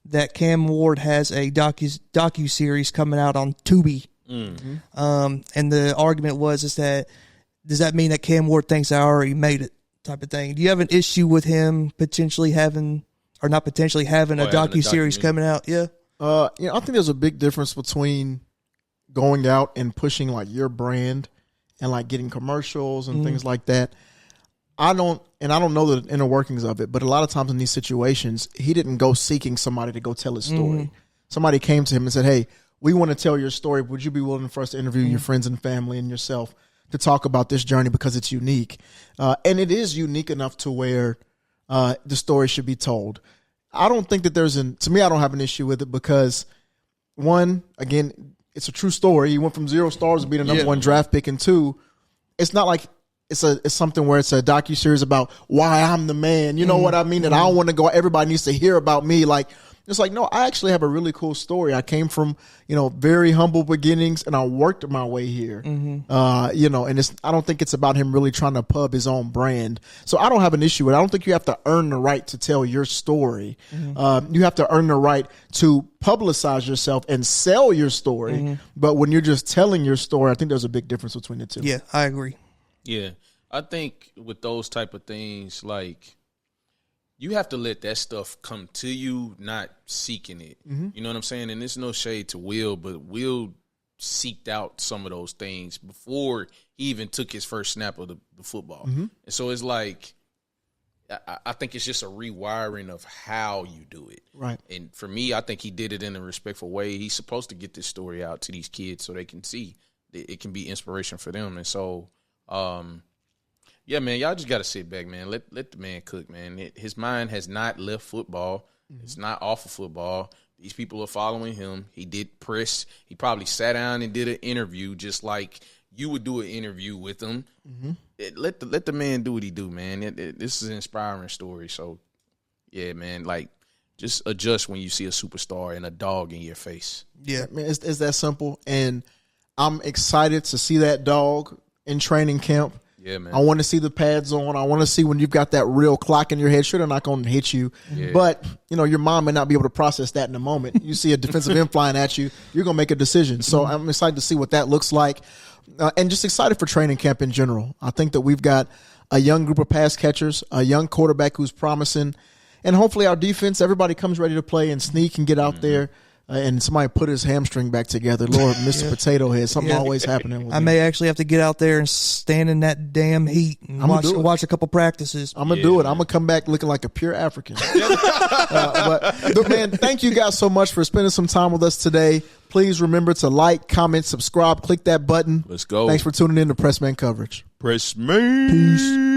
that Cam Ward has a docu-series coming out on Tubi. And the argument is that, does that mean that Cam Ward thinks I already made it, type of thing? Do you have an issue with him potentially having, or not potentially having, a docu-series coming out? Yeah. I think there's a big difference between going out and pushing your brand and getting commercials and things like that. I don't know the inner workings of it, but a lot of times in these situations, he didn't go seeking somebody to go tell his story. Somebody came to him and said, "Hey, we want to tell your story. Would you be willing for us to interview your friends and family and yourself to talk about this journey because it's unique?" And it is unique enough to where the story should be told. I don't think that to me, I don't have an issue with it because, one, again, it's a true story. He went from 0 stars to being a number 1 draft pick, and 2, it's not like it's something where it's a docuseries about why I'm the man. You know what I mean? And I don't want to go, everybody needs to hear about me. It's no, I actually have a really cool story. I came from, very humble beginnings and I worked my way here. And I don't think it's about him really trying to pub his own brand. So I don't have an issue with it. I don't think you have to earn the right to tell your story. You have to earn the right to publicize yourself and sell your story. But when you're just telling your story, I think there's a big difference between the two. Yeah, I agree. Yeah. I think with those type of things, you have to let that stuff come to you, not seeking it. You know what I'm saying? And there's no shade to Will, but Will seeked out some of those things before he even took his first snap of the football. And so it's I think it's just a rewiring of how you do it. Right. And for me, I think he did it in a respectful way. He's supposed to get this story out to these kids so they can see that it can be inspiration for them. And so, yeah, man, y'all just got to sit back, man. Let the man cook, man. His mind has not left football. It's not off of football. These people are following him. He did press. He probably sat down and did an interview just like you would do an interview with him. Let the man do what he do, man. This is an inspiring story. So, yeah, man, just adjust when you see a superstar and a dog in your face. Yeah, man, it's that simple. And I'm excited to see that dog in training camp. Yeah, man. I want to see the pads on. I want to see when you've got that real clock in your head. Sure, they're not going to hit you. Yeah. But, your mom may not be able to process that in a moment. You see a defensive end flying at you, you're going to make a decision. So I'm excited to see what that looks like. And just excited for training camp in general. I think that we've got a young group of pass catchers, a young quarterback who's promising, and hopefully our defense, everybody comes ready to play and sneak and get out there. And somebody put his hamstring back together. Lord, Mr. Potato Head, something always happening with I me. may actually have to get out there and stand in that damn heat and watch a couple practices. I'm going to do it. I'm going to come back looking like a pure African. But man, thank you guys so much for spending some time with us today. Please remember to like, comment, subscribe, click that button. Let's go. Thanks for tuning in to Pressman Coverage. Pressman. Peace.